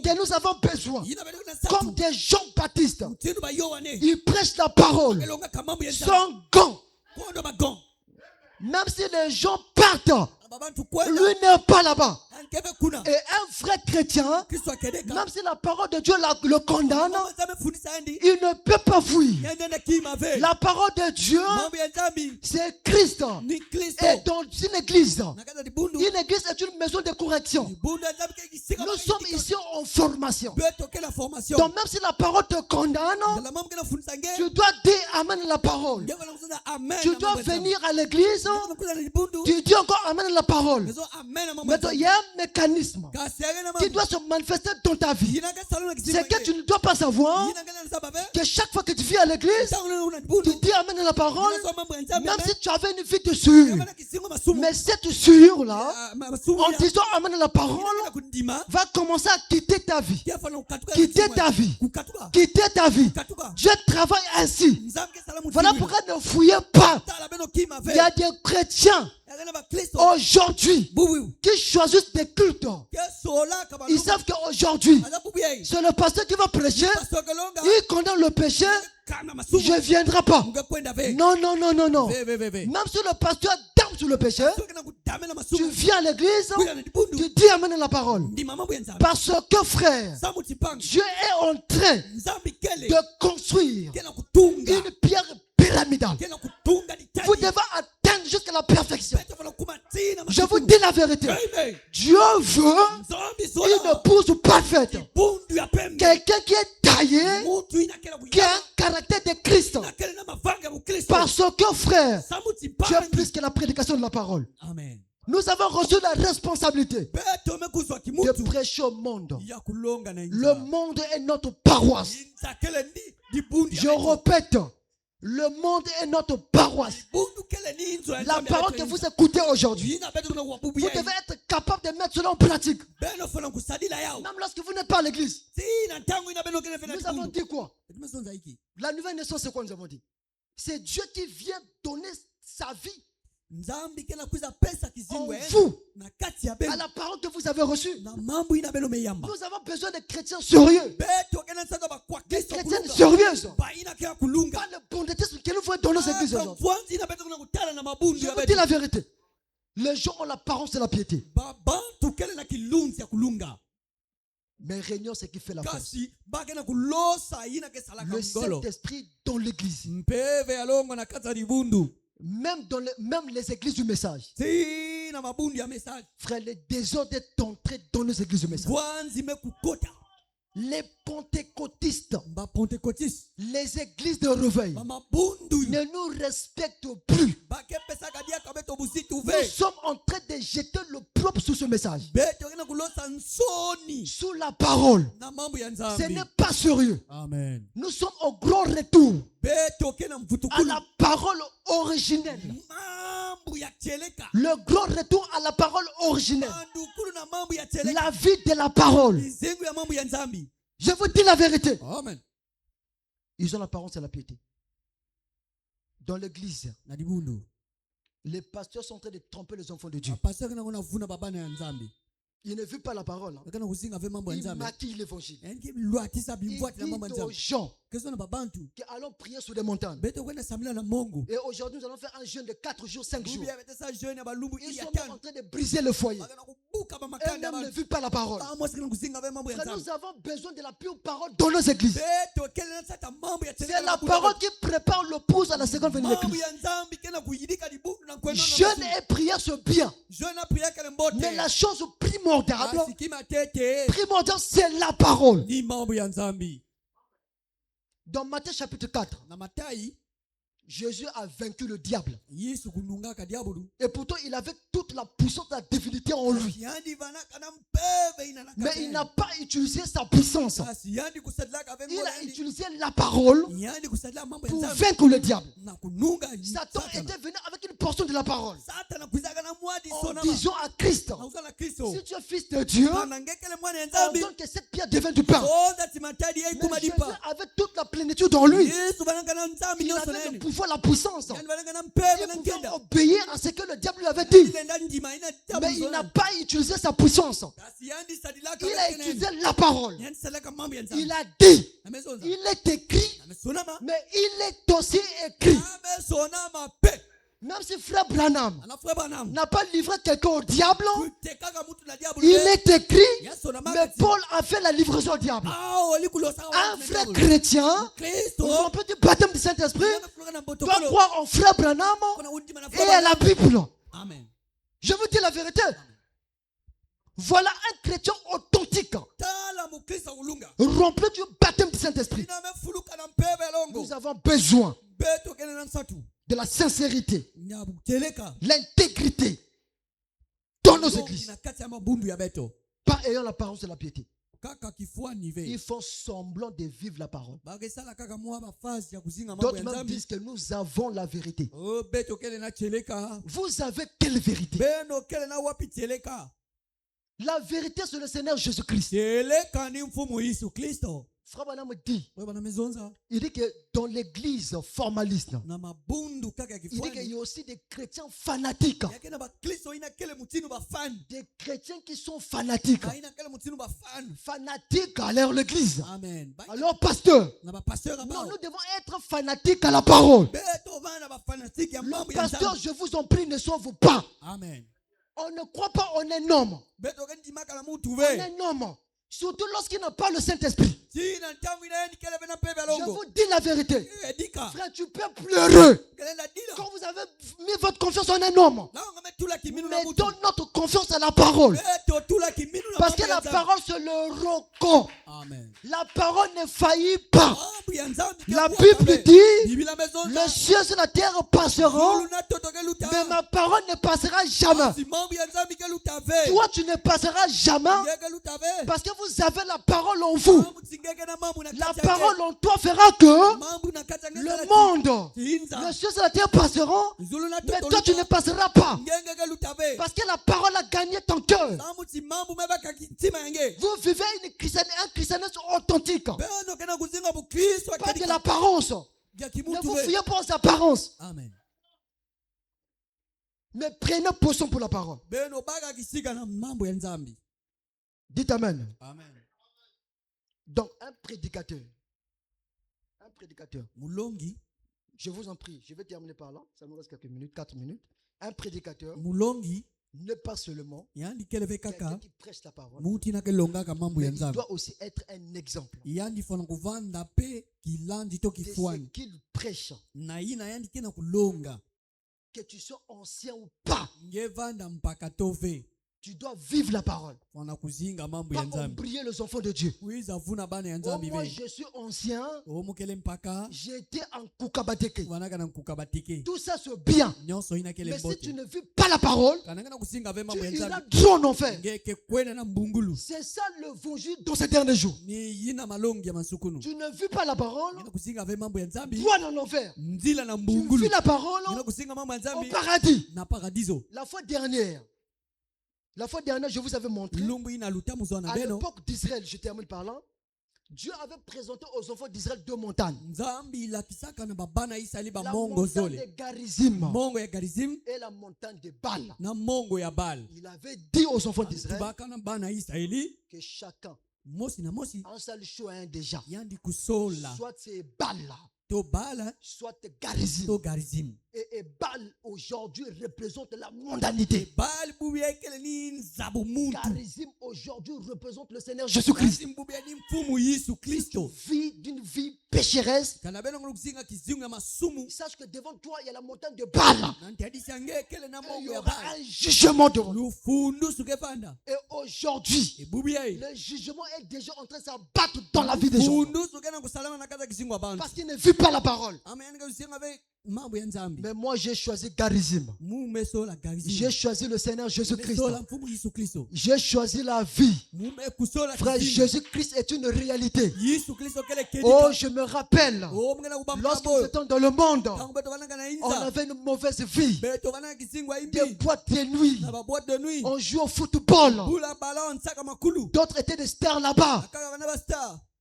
que nous avons besoin. Comme des Jean-Baptiste, il prêche la parole sans gants. Même si les gens partent, lui n'est pas là-bas. Et un vrai chrétien, même si la parole de Dieu le condamne, il ne peut pas fuir. La parole de Dieu, c'est Christ. Et dans une église est une maison de correction. Nous sommes ici en formation. Donc même si la parole te condamne, tu dois dire amen la parole. Tu dois venir à l'église, tu dis encore amen la parole. Mais il y a un mécanisme qui doit se manifester dans ta vie. C'est que tu ne dois pas savoir que chaque fois que tu viens à l'église, tu dis amen à la parole, même si tu avais une vie de sueur. Mais cette sueur-là, en disant amen à la parole, va commencer à quitter ta vie. Quitter ta vie. Quitter ta vie. Je travaille ainsi. Voilà pourquoi ne fouillez pas. Il y a des chrétiens aujourd'hui qui choisissent des cultes. Ils savent qu'aujourd'hui c'est le pasteur qui va prêcher. Il condamne le péché. Je ne viendrai pas. Non, non, non, non, non. Même si le pasteur dame sur le péché, tu viens à l'église, tu dis amen à la parole. Parce que frère, Dieu est en train de construire une pierre pyramidale. Vous devez atteindre jusqu'à la perfection. Je vous dis la vérité. Dieu veut une épouse parfaite. Quelqu'un qui est taillé, qui a un caractère de Christ. Parce que frère, tu es plus que la prédication de la parole. Amen. Nous avons reçu la responsabilité de prêcher au monde. Le monde est notre paroisse. Je répète, le monde est notre paroisse. La parole que vous écoutez aujourd'hui, vous devez être capable de mettre cela en pratique. Même lorsque vous n'êtes pas à l'église. Nous avons dit quoi? La nouvelle naissance, c'est quoi nous avons dit? C'est Dieu qui vient donner sa vie en vous, à la parole que vous avez reçue. Nous avons besoin de chrétiens sérieux, des chrétiennes sérieuses, pas le banditisme que nous voyons dans nos églises aujourd'hui. Je vous dis la vérité. Les gens ont l'apparence de la piété, mais réunion, c'est qui fait la force. Le Saint-Esprit dans l'église, même les églises du message. Frère, le désordre est entré dans nos églises du message. Les pentecôtistes, les églises de réveil ne nous respectent plus. Nous sommes en train de jeter le propre sous ce message, sous la parole. Ce n'est pas sérieux. Amen. Nous sommes au grand retour à la parole originelle. Le grand retour à la parole originelle. La vie de la parole. Je vous dis la vérité. Amen. Ils ont l'apparence de la piété. Dans l'église, les pasteurs sont en train de tromper les enfants de Dieu. Il ne vit pas la parole. Il maquille l'évangile. Il dit aux gens que allons prier sur des montagnes. Et aujourd'hui, nous allons faire un jeûne de 4 jours, 5 jours. Ils sont même en train de briser le foyer. Et même ne vit pas la parole. Frère, nous avons besoin de la pure parole dans nos églises. C'est la parole qui prépare le pouce à la seconde venue de Christ. Jeûne et prière, c'est bien. Mais la chose primordiale, c'est la parole. Dans Matthieu chapitre 4, Jésus a vaincu le diable. Et pourtant, il avait toute la puissance de la divinité en lui. Mais il n'a pas utilisé sa puissance. Il a utilisé la parole pour vaincre le diable. Satan était venu avec une portion de la parole, en disant à Christ, si tu es fils de Dieu, ordonne que cette pierre devienne du pain. Mais Jésus avait toute la plénitude en lui. Il avait le pouvoir, la puissance. Il pouvait obéir à ce que le diable lui avait dit. Mais il n'a pas utilisé sa puissance. Il a utilisé la parole. Il a dit, il est écrit, mais il est aussi écrit. Même si frère Branham n'a pas livré quelqu'un au diable, il est écrit, mais Paul a fait la livraison au diable. Un frère chrétien, on peut dire baptême du Saint-Esprit, doit croire en frère Branham et à la Bible. Amen. Je vous dis la vérité. Voilà un chrétien authentique, rempli du baptême du Saint-Esprit. Nous avons besoin de la sincérité, l'intégrité dans nos églises, pas ayant l'apparence de la piété. Ils font semblant de vivre la parole. D'autres même disent que nous avons la vérité. Vous avez quelle vérité? La vérité, c'est le Seigneur Jésus-Christ. Frère Branham dit, il dit que dans l'église formaliste, il dit qu'il y a aussi des chrétiens fanatiques. Des chrétiens qui sont fanatiques. Fanatiques à l'église. Alors pasteur, non, nous devons être fanatiques à la parole. Pasteur, je vous en prie, ne sauvez pas. Amen. On ne croit pas en un homme. On est un homme. Surtout lorsqu'il n'a pas le Saint-Esprit. Je vous dis la vérité. Frère, tu peux pleurer quand vous avez mis votre confiance en un homme. Mettons notre confiance à la parole. Parce que la parole, c'est le record. La parole ne faillit pas. La Bible dit, le ciel et la terre passeront, mais ma parole ne passera jamais. Toi, tu ne passeras jamais parce que vous avez la parole en vous. La parole en toi fera que le monde, le ciel et la terre passeront, mais toi tu ne passeras pas. Parce que la parole a gagné ton cœur. Vous vivez un christianisme authentique. Pas de l'apparence. Ne vous fiez pas aux apparences. Amen. Mais prenez position pour la parole. Dites Amen. Amen. Donc, un prédicateur, Moulongi, je vous en prie, je vais terminer par là, ça nous reste quelques minutes, 4 minutes. Un prédicateur, Moulongi, n'est pas seulement quelqu'un qui prêche la parole, mais il doit aussi être un exemple de ce qu'il prêche. Que tu sois ancien ou pas, tu dois vivre la parole. Pas oublier les enfants de Dieu. Moi, je suis ancien. J'ai été en Kukabadeke. Tout ça, c'est bien. Mais si tu ne vis pas la parole, tu iras droit en enfer. C'est ça l'évangile dans ces derniers jours. Tu ne vis pas la parole, droit en enfer. Tu vis la parole au paradis. La fois dernière, je vous avais montré, à l'époque d'Israël, je termine par là, Dieu avait présenté aux enfants d'Israël 2 montagnes. La montagne de Garizim et la montagne de Baal. Il avait dit aux enfants d'Israël que chacun, un seul choix déjà, soit c'est Baal, soit Garizim. Et Baal aujourd'hui représente la mondanité. Garizim aujourd'hui représente le Seigneur Jésus-Christ. Vie d'une vie pécheresse. Sache que devant toi il y a la montagne de Baal. Et il y aura un jugement devant. Et aujourd'hui, le jugement est déjà en train de s'abattre dans la vie des gens. Parce qu'il ne vit pas la parole. Mais moi j'ai choisi Garizim. J'ai choisi le Seigneur Jésus-Christ. J'ai choisi la vie. Frère, Jésus-Christ est une réalité. Oh, je me rappelle, lorsque nous étions dans le monde, on avait une mauvaise vie. Des boîtes de nuit. On jouait au football. D'autres étaient des stars là-bas.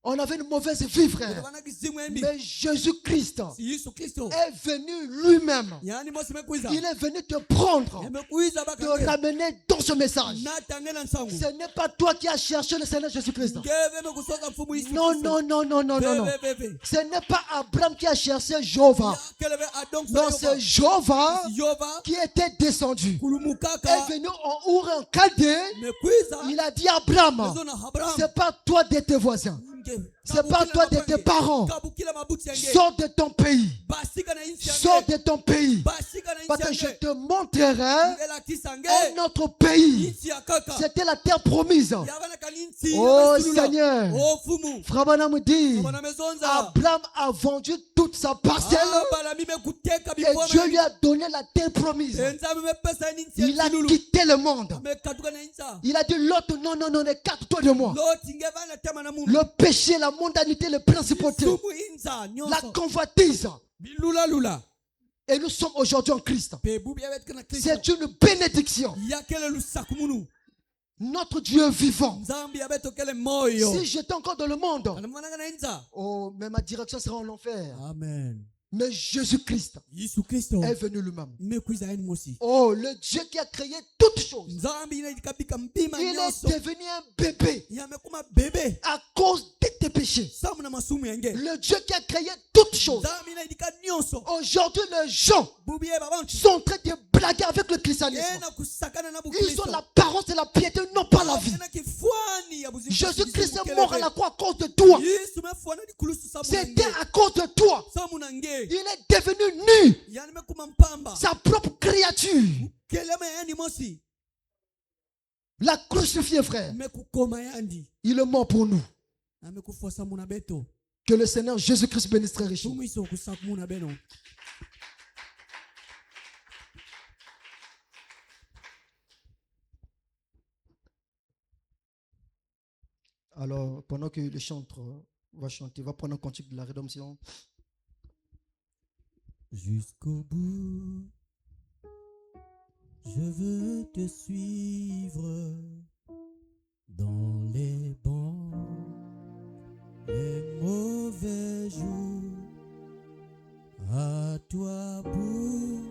On avait une mauvaise vie, frère. Mais Jésus-Christ est venu lui-même. Il est venu te prendre, te ramener dans ce message. Ce n'est pas toi qui as cherché le Seigneur Jésus-Christ. Non. Ce n'est pas Abraham qui a cherché Jéhovah. Non, c'est Jéhovah qui était descendu. Est venu en Our en Chaldée. Il a dit à Abraham, c'est pas toi de tes voisins. C'est pas toi de tes parents. Sors de ton pays. Sors de ton pays. Parce que je te montrerai un autre pays. C'était la terre promise. Oh Seigneur. Frabana me dit, Abraham a vendu toute sa parcelle. Et Dieu lui a donné la terre promise. Il a quitté le monde. Il a dit l'autre, non, écarte-toi de moi. Le péché, la mondanité, les principautés, la convoitise. Et nous sommes aujourd'hui en Christ. C'est une bénédiction. Notre Dieu vivant. Si j'étais encore dans le monde, oh, mais ma direction sera en enfer. Amen. Mais Jésus-Christ est venu lui-même. Oh, le Dieu qui a créé toutes choses. Il est devenu un bébé à cause de tes péchés. Le Dieu qui a créé toutes choses. Aujourd'hui, les gens sont en train de blaguer avec le christianisme. Ils ont l'apparence et la piété, non pas la vie. Jésus-Christ est mort à la croix à cause de toi. C'était à cause de toi. Il est devenu nu, sa propre créature. L'a crucifié, frère. Il est mort pour nous. Que le Seigneur Jésus-Christ bénisse très richement. Alors, pendant que le chanteur va chanter, va prendre un cantique de la rédemption. Jusqu'au bout, je veux te suivre dans les bons, les mauvais jours. À toi pour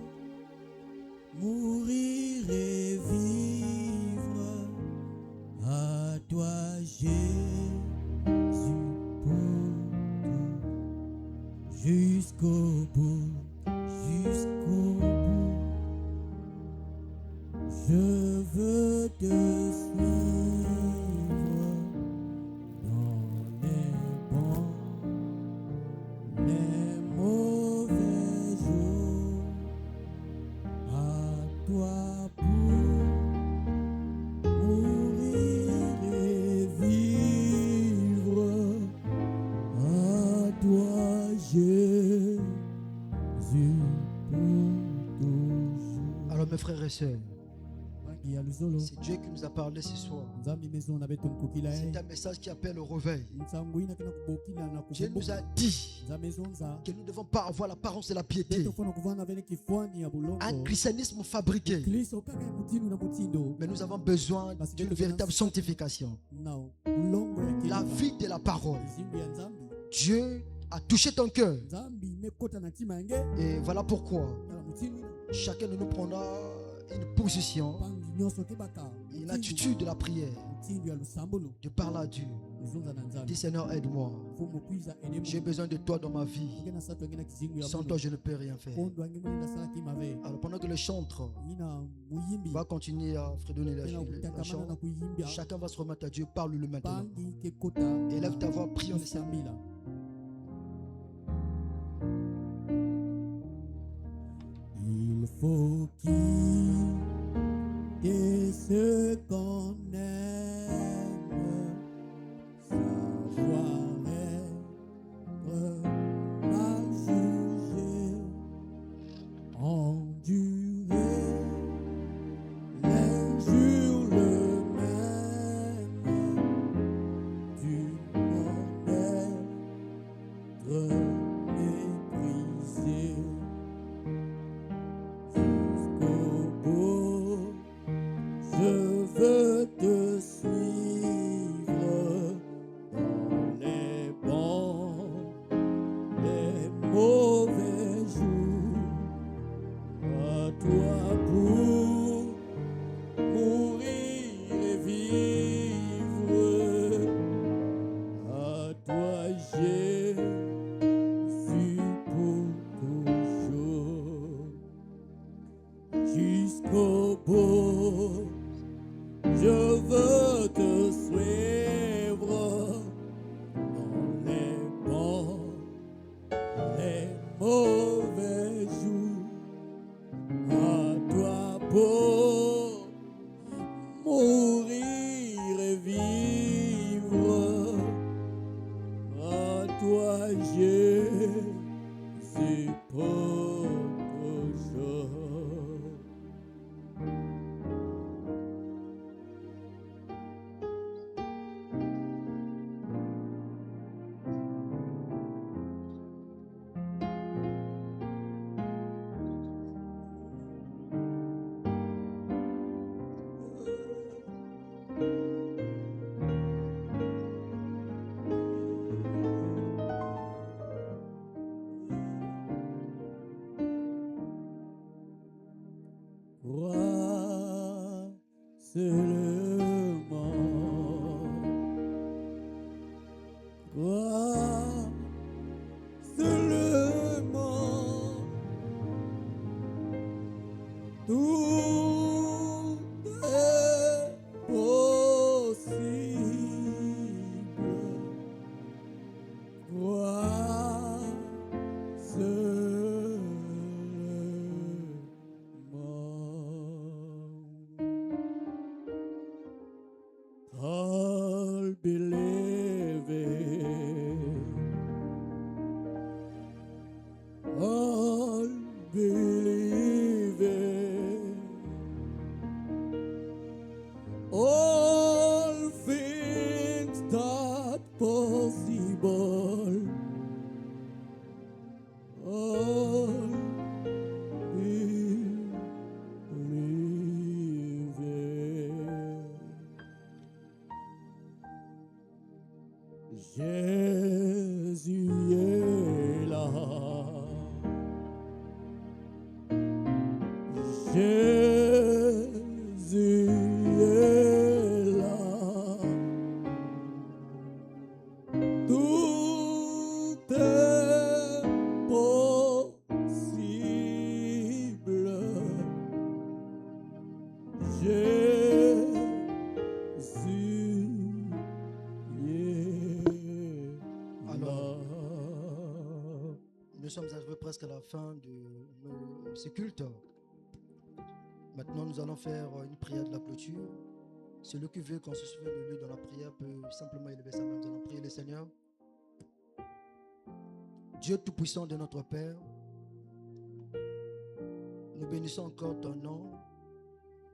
mourir. jusqu'au bout, jusqu'au bout. Je veux te suivre dans les bons, les mauvais jours. À toi pour mourir et vivre. À toi Jésus pour toujours. Alors mes frères et sœurs, c'est Dieu qui nous a parlé ce soir. C'est un message qui appelle au réveil. Dieu nous a dit que nous ne devons pas avoir l'apparence de la piété, un christianisme fabriqué, mais nous avons besoin d'une véritable sanctification. La vie de la parole. Dieu a touché ton cœur. Et voilà pourquoi chacun de nous prendra une position, une attitude de la prière, de parler à Dieu. Dis Seigneur, aide-moi. J'ai besoin de toi dans ma vie. Sans toi, je ne peux rien faire. Alors pendant que le chantre va continuer à fredonner la chant, chacun va se remettre à Dieu. Parle-le maintenant. Élève ta voix, prie en essayant. Il faut quitter ce qu'on aime, savoir être mal jugé, endurer l'injure le même, du non-être méprisé. Je veux te suivre dans les bons, les mauvais jours. À toi pour mourir et vivre. À toi Jésus pour toujours. Jusqu'au bout. Je veux te suivre dans les bons, les mauvais jours. À toi pour mourir et vivre. À toi Jésus pour toujours. Crois seulement, crois seulement, tout est possible. Crois seulement. All believe it. All believe it. All things that possible. All believe it. Jésus est là. Jésus est là. Tout est possible. sommes arrivés presque à la fin de ce culte. Maintenant, nous allons faire une prière de la clôture. Celui qui veut qu'on se souvienne de lui dans la prière peut simplement élever sa main. Nous allons prier le Seigneur. Dieu Tout-Puissant de notre Père, nous bénissons encore ton nom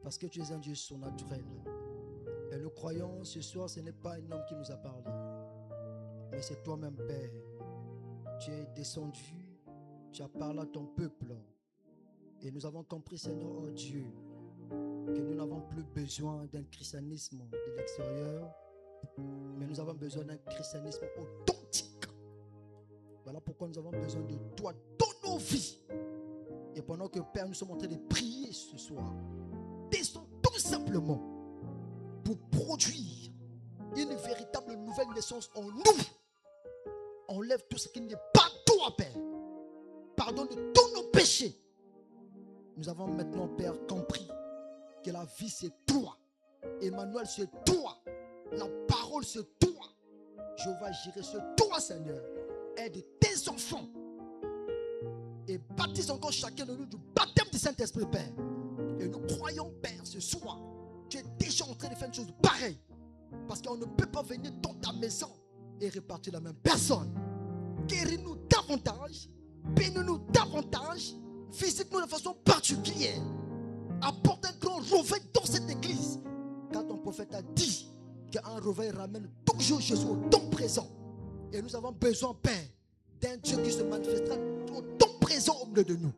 parce que tu es un Dieu surnaturel. Et nous croyons ce soir, ce n'est pas un homme qui nous a parlé, mais c'est toi-même, Père. Tu es descendu, tu as parlé à ton peuple. Et nous avons compris, Seigneur, oh Dieu, que nous n'avons plus besoin d'un christianisme de l'extérieur, mais nous avons besoin d'un christianisme authentique. Voilà pourquoi nous avons besoin de toi dans nos vies. Et pendant que, Père, nous sommes en train de prier ce soir, descends tout simplement pour produire une véritable nouvelle naissance en nous. Enlève tout ce qui n'est pas toi, Père. Pardonne tous nos péchés. Nous avons maintenant, Père, compris que la vie, c'est toi. Emmanuel, c'est toi. La parole, c'est toi. Jéhovah Jireh, c'est toi, Seigneur. Aide tes enfants. Et baptise encore chacun de nous du baptême du Saint-Esprit, Père. Et nous croyons, Père, ce soir, tu es déjà en train de faire une chose pareille. Parce qu'on ne peut pas venir dans ta maison et répartir la même personne. Guéris-nous davantage. Bénis-nous davantage. Visite-nous de façon particulière. Apporte un grand réveil dans cette église. Car ton prophète a dit qu'un réveil ramène toujours Jésus au temps présent. Et nous avons besoin, Père, d'un Dieu qui se manifestera au temps présent au milieu de nous.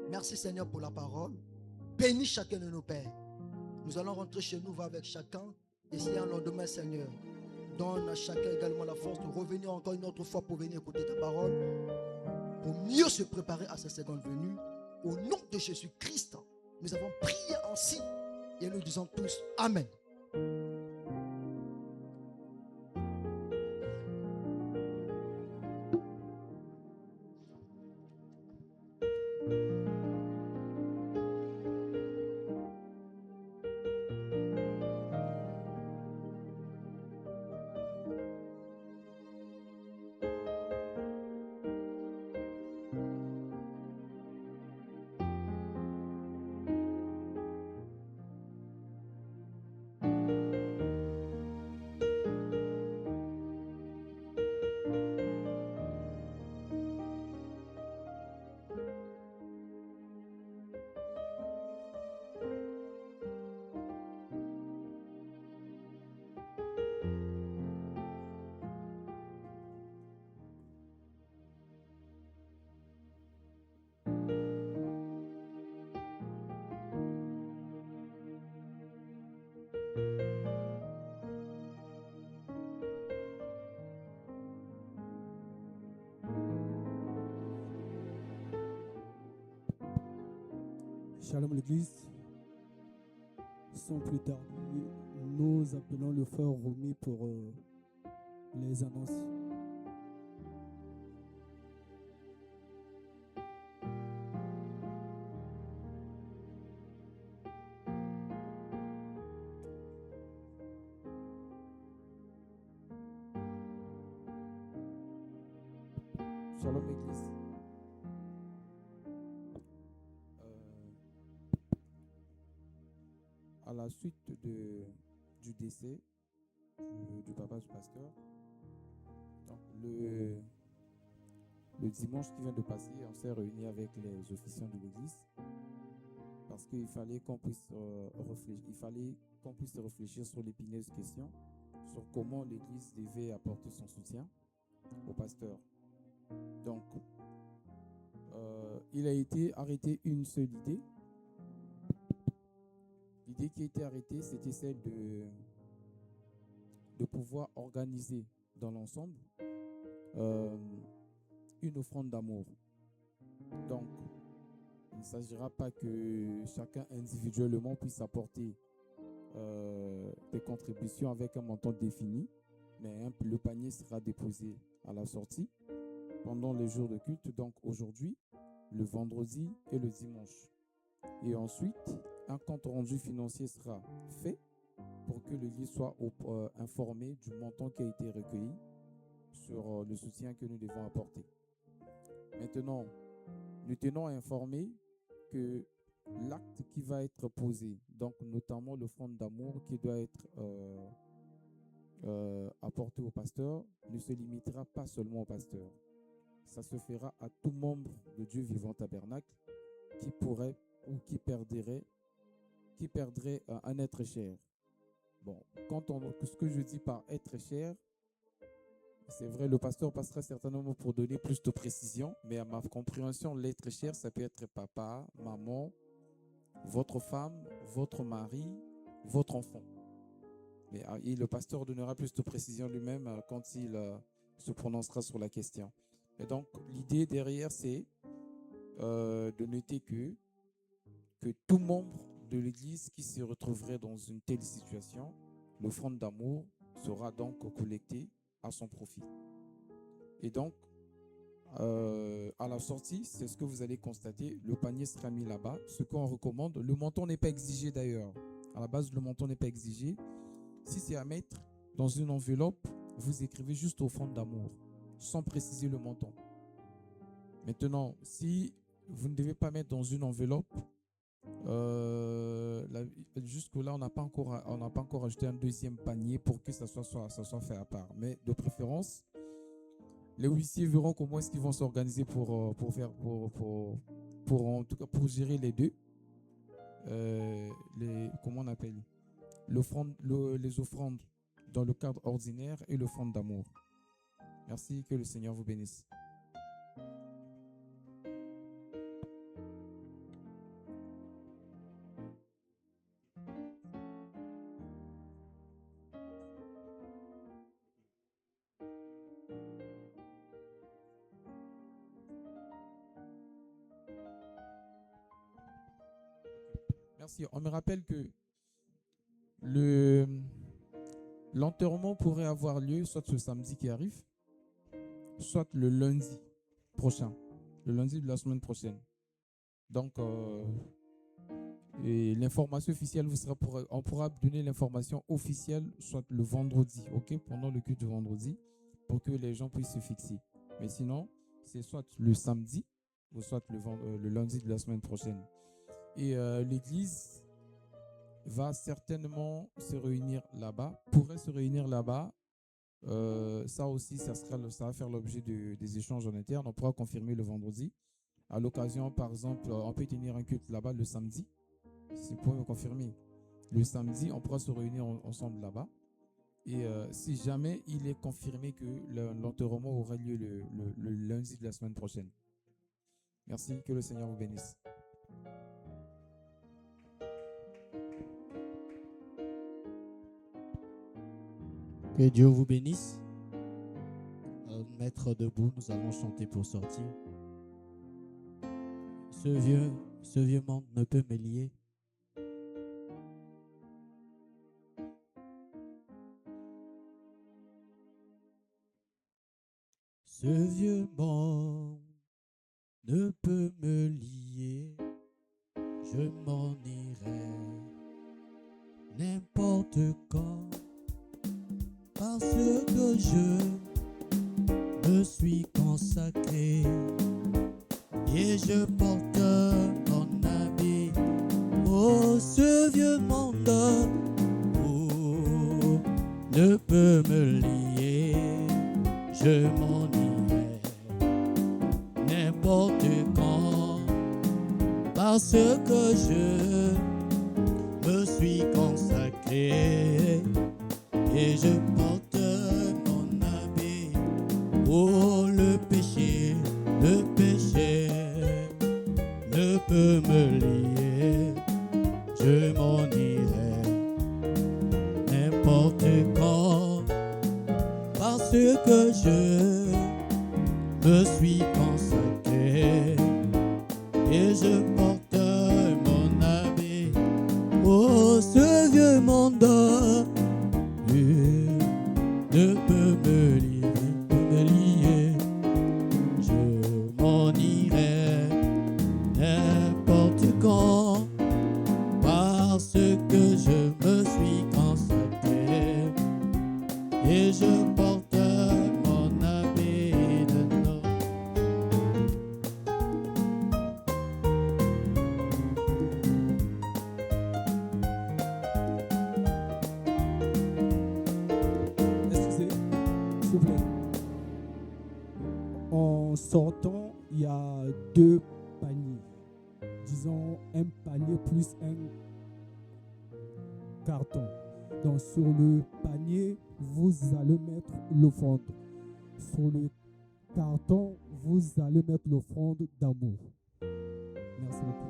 Merci, Seigneur, pour la parole. Bénis chacun de nos pères. Nous allons rentrer chez nous, va avec chacun. Et s'il y a un lendemain, Seigneur, donne à chacun également la force de revenir encore une autre fois pour venir écouter ta parole, pour mieux se préparer à sa seconde venue. Au nom de Jésus-Christ, nous avons prié ainsi et nous disons tous Amen. Shalom l'église. Sans plus tarder, nous appelons le frère Romy pour les annonces. Shalom l'église. À la suite du décès du papa du pasteur, donc le dimanche qui vient de passer, on s'est réunis avec les officiants de l'église parce qu'il fallait qu'on puisse réfléchir sur l'épineuse question sur comment l'église devait apporter son soutien au pasteur. Donc, il a été arrêté une seule idée. L'idée qui a été arrêtée, c'était celle de pouvoir organiser dans l'ensemble une offrande d'amour. Donc, il ne s'agira pas que chacun individuellement puisse apporter des contributions avec un montant défini, mais le panier sera déposé à la sortie pendant les jours de culte, donc aujourd'hui, le vendredi et le dimanche. Et ensuite, un compte rendu financier sera fait pour que l'église soit informée du montant qui a été recueilli sur le soutien que nous devons apporter. Maintenant, nous tenons à informer que l'acte qui va être posé, donc notamment l'offrande d'amour qui doit être apporté au pasteur, ne se limitera pas seulement au pasteur. Ça se fera à tout membre de Dieu vivant tabernacle qui pourrait ou qui perdrait un être cher. Bon, ce que je dis par être cher, c'est vrai, le pasteur passera certainement pour donner plus de précision, mais à ma compréhension, l'être cher, ça peut être papa, maman, votre femme, votre mari, votre enfant. Et le pasteur donnera plus de précision lui-même quand il se prononcera sur la question. Et donc, l'idée derrière, c'est de noter que tout membre de l'Église qui se retrouverait dans une telle situation, l'offrande d'amour sera donc collectée à son profit. Et donc, à la sortie, c'est ce que vous allez constater, le panier sera mis là-bas. Ce qu'on recommande, le montant n'est pas exigé d'ailleurs. À la base, le montant n'est pas exigé. Si c'est à mettre dans une enveloppe, vous écrivez juste offrande d'amour, sans préciser le montant. Maintenant, si vous ne devez pas mettre dans une enveloppe, jusque-là, on n'a pas encore ajouté un deuxième panier pour que ça soit fait à part. Mais de préférence, les huissiers verront comment est-ce qu'ils vont s'organiser pour en tout cas pour gérer les deux. Comment on appelle les offrandes dans le cadre ordinaire et l'offrande d'amour. Merci, que le Seigneur vous bénisse. Merci. On me rappelle que l'enterrement pourrait avoir lieu soit ce samedi qui arrive, soit le lundi prochain, le lundi de la semaine prochaine. Donc, et l'information officielle on pourra donner l'information officielle soit le vendredi, ok, pendant le culte de vendredi, pour que les gens puissent se fixer. Mais sinon, c'est soit le samedi ou soit le lundi de la semaine prochaine. Et l'église va certainement se réunir là-bas, pourrait se réunir là-bas. Ça aussi, ça va faire l'objet des échanges en interne. On pourra confirmer le vendredi. À l'occasion, par exemple, on peut tenir un culte là-bas le samedi. C'est pour me confirmer. Le samedi, on pourra se réunir ensemble là-bas. Et si jamais il est confirmé que l'enterrement aura lieu le lundi de la semaine prochaine. Merci, que le Seigneur vous bénisse. Que Dieu vous bénisse. Mettre debout, nous allons chanter pour sortir. Ce vieux monde ne peut me lier. Ce vieux monde ne peut me lier. Je m'en irai n'importe quand. Parce que je me suis consacré et je porte mon habit. Oh, ce vieux monde ne peut me lier. Je m'en irai n'importe quand. Parce que je me suis consacré et je porte mon habit. Oh, le péché ne peut me lier. Je m'en irai n'importe quand. Parce que je me suis consacré et je porte mon habit. Oh, ce vieux monde ne peut me lier, je m'en irai n'importe quand, parce que je me suis consacré et je porte mon habit de noces. s'il vous plaît. En sortant, il y a 2 paniers. Disons un panier plus un carton. Donc sur le panier, vous allez mettre l'offrande. Sur le carton, vous allez mettre l'offrande d'amour. Merci beaucoup.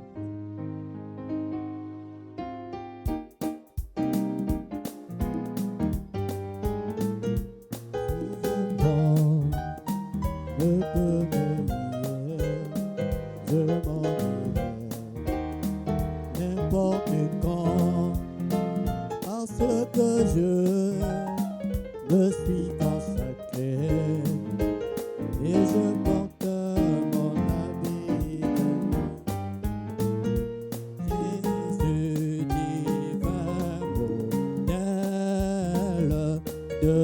N'importe quand, parce que je me suis consacré et je porte mon habit Jésus divin modèle de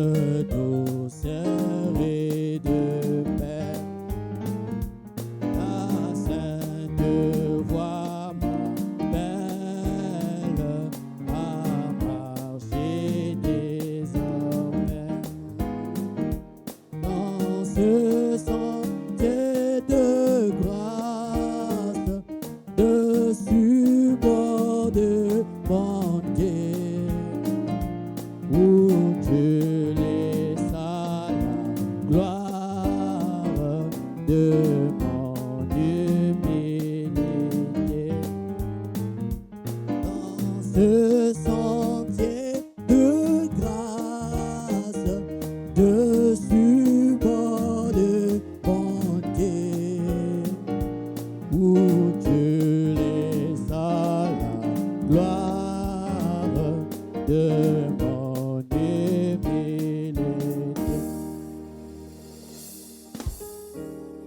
douceur et de paix. Ta sainte voix m'appelle à marcher désormais dans ce sentier de grâce, dessus bord de banquier, où Dieu laisse à la gloire de mon humilité. Dans ce sentier de grâce, dessus bord de banquier, où Dieu laisse à la gloire de mon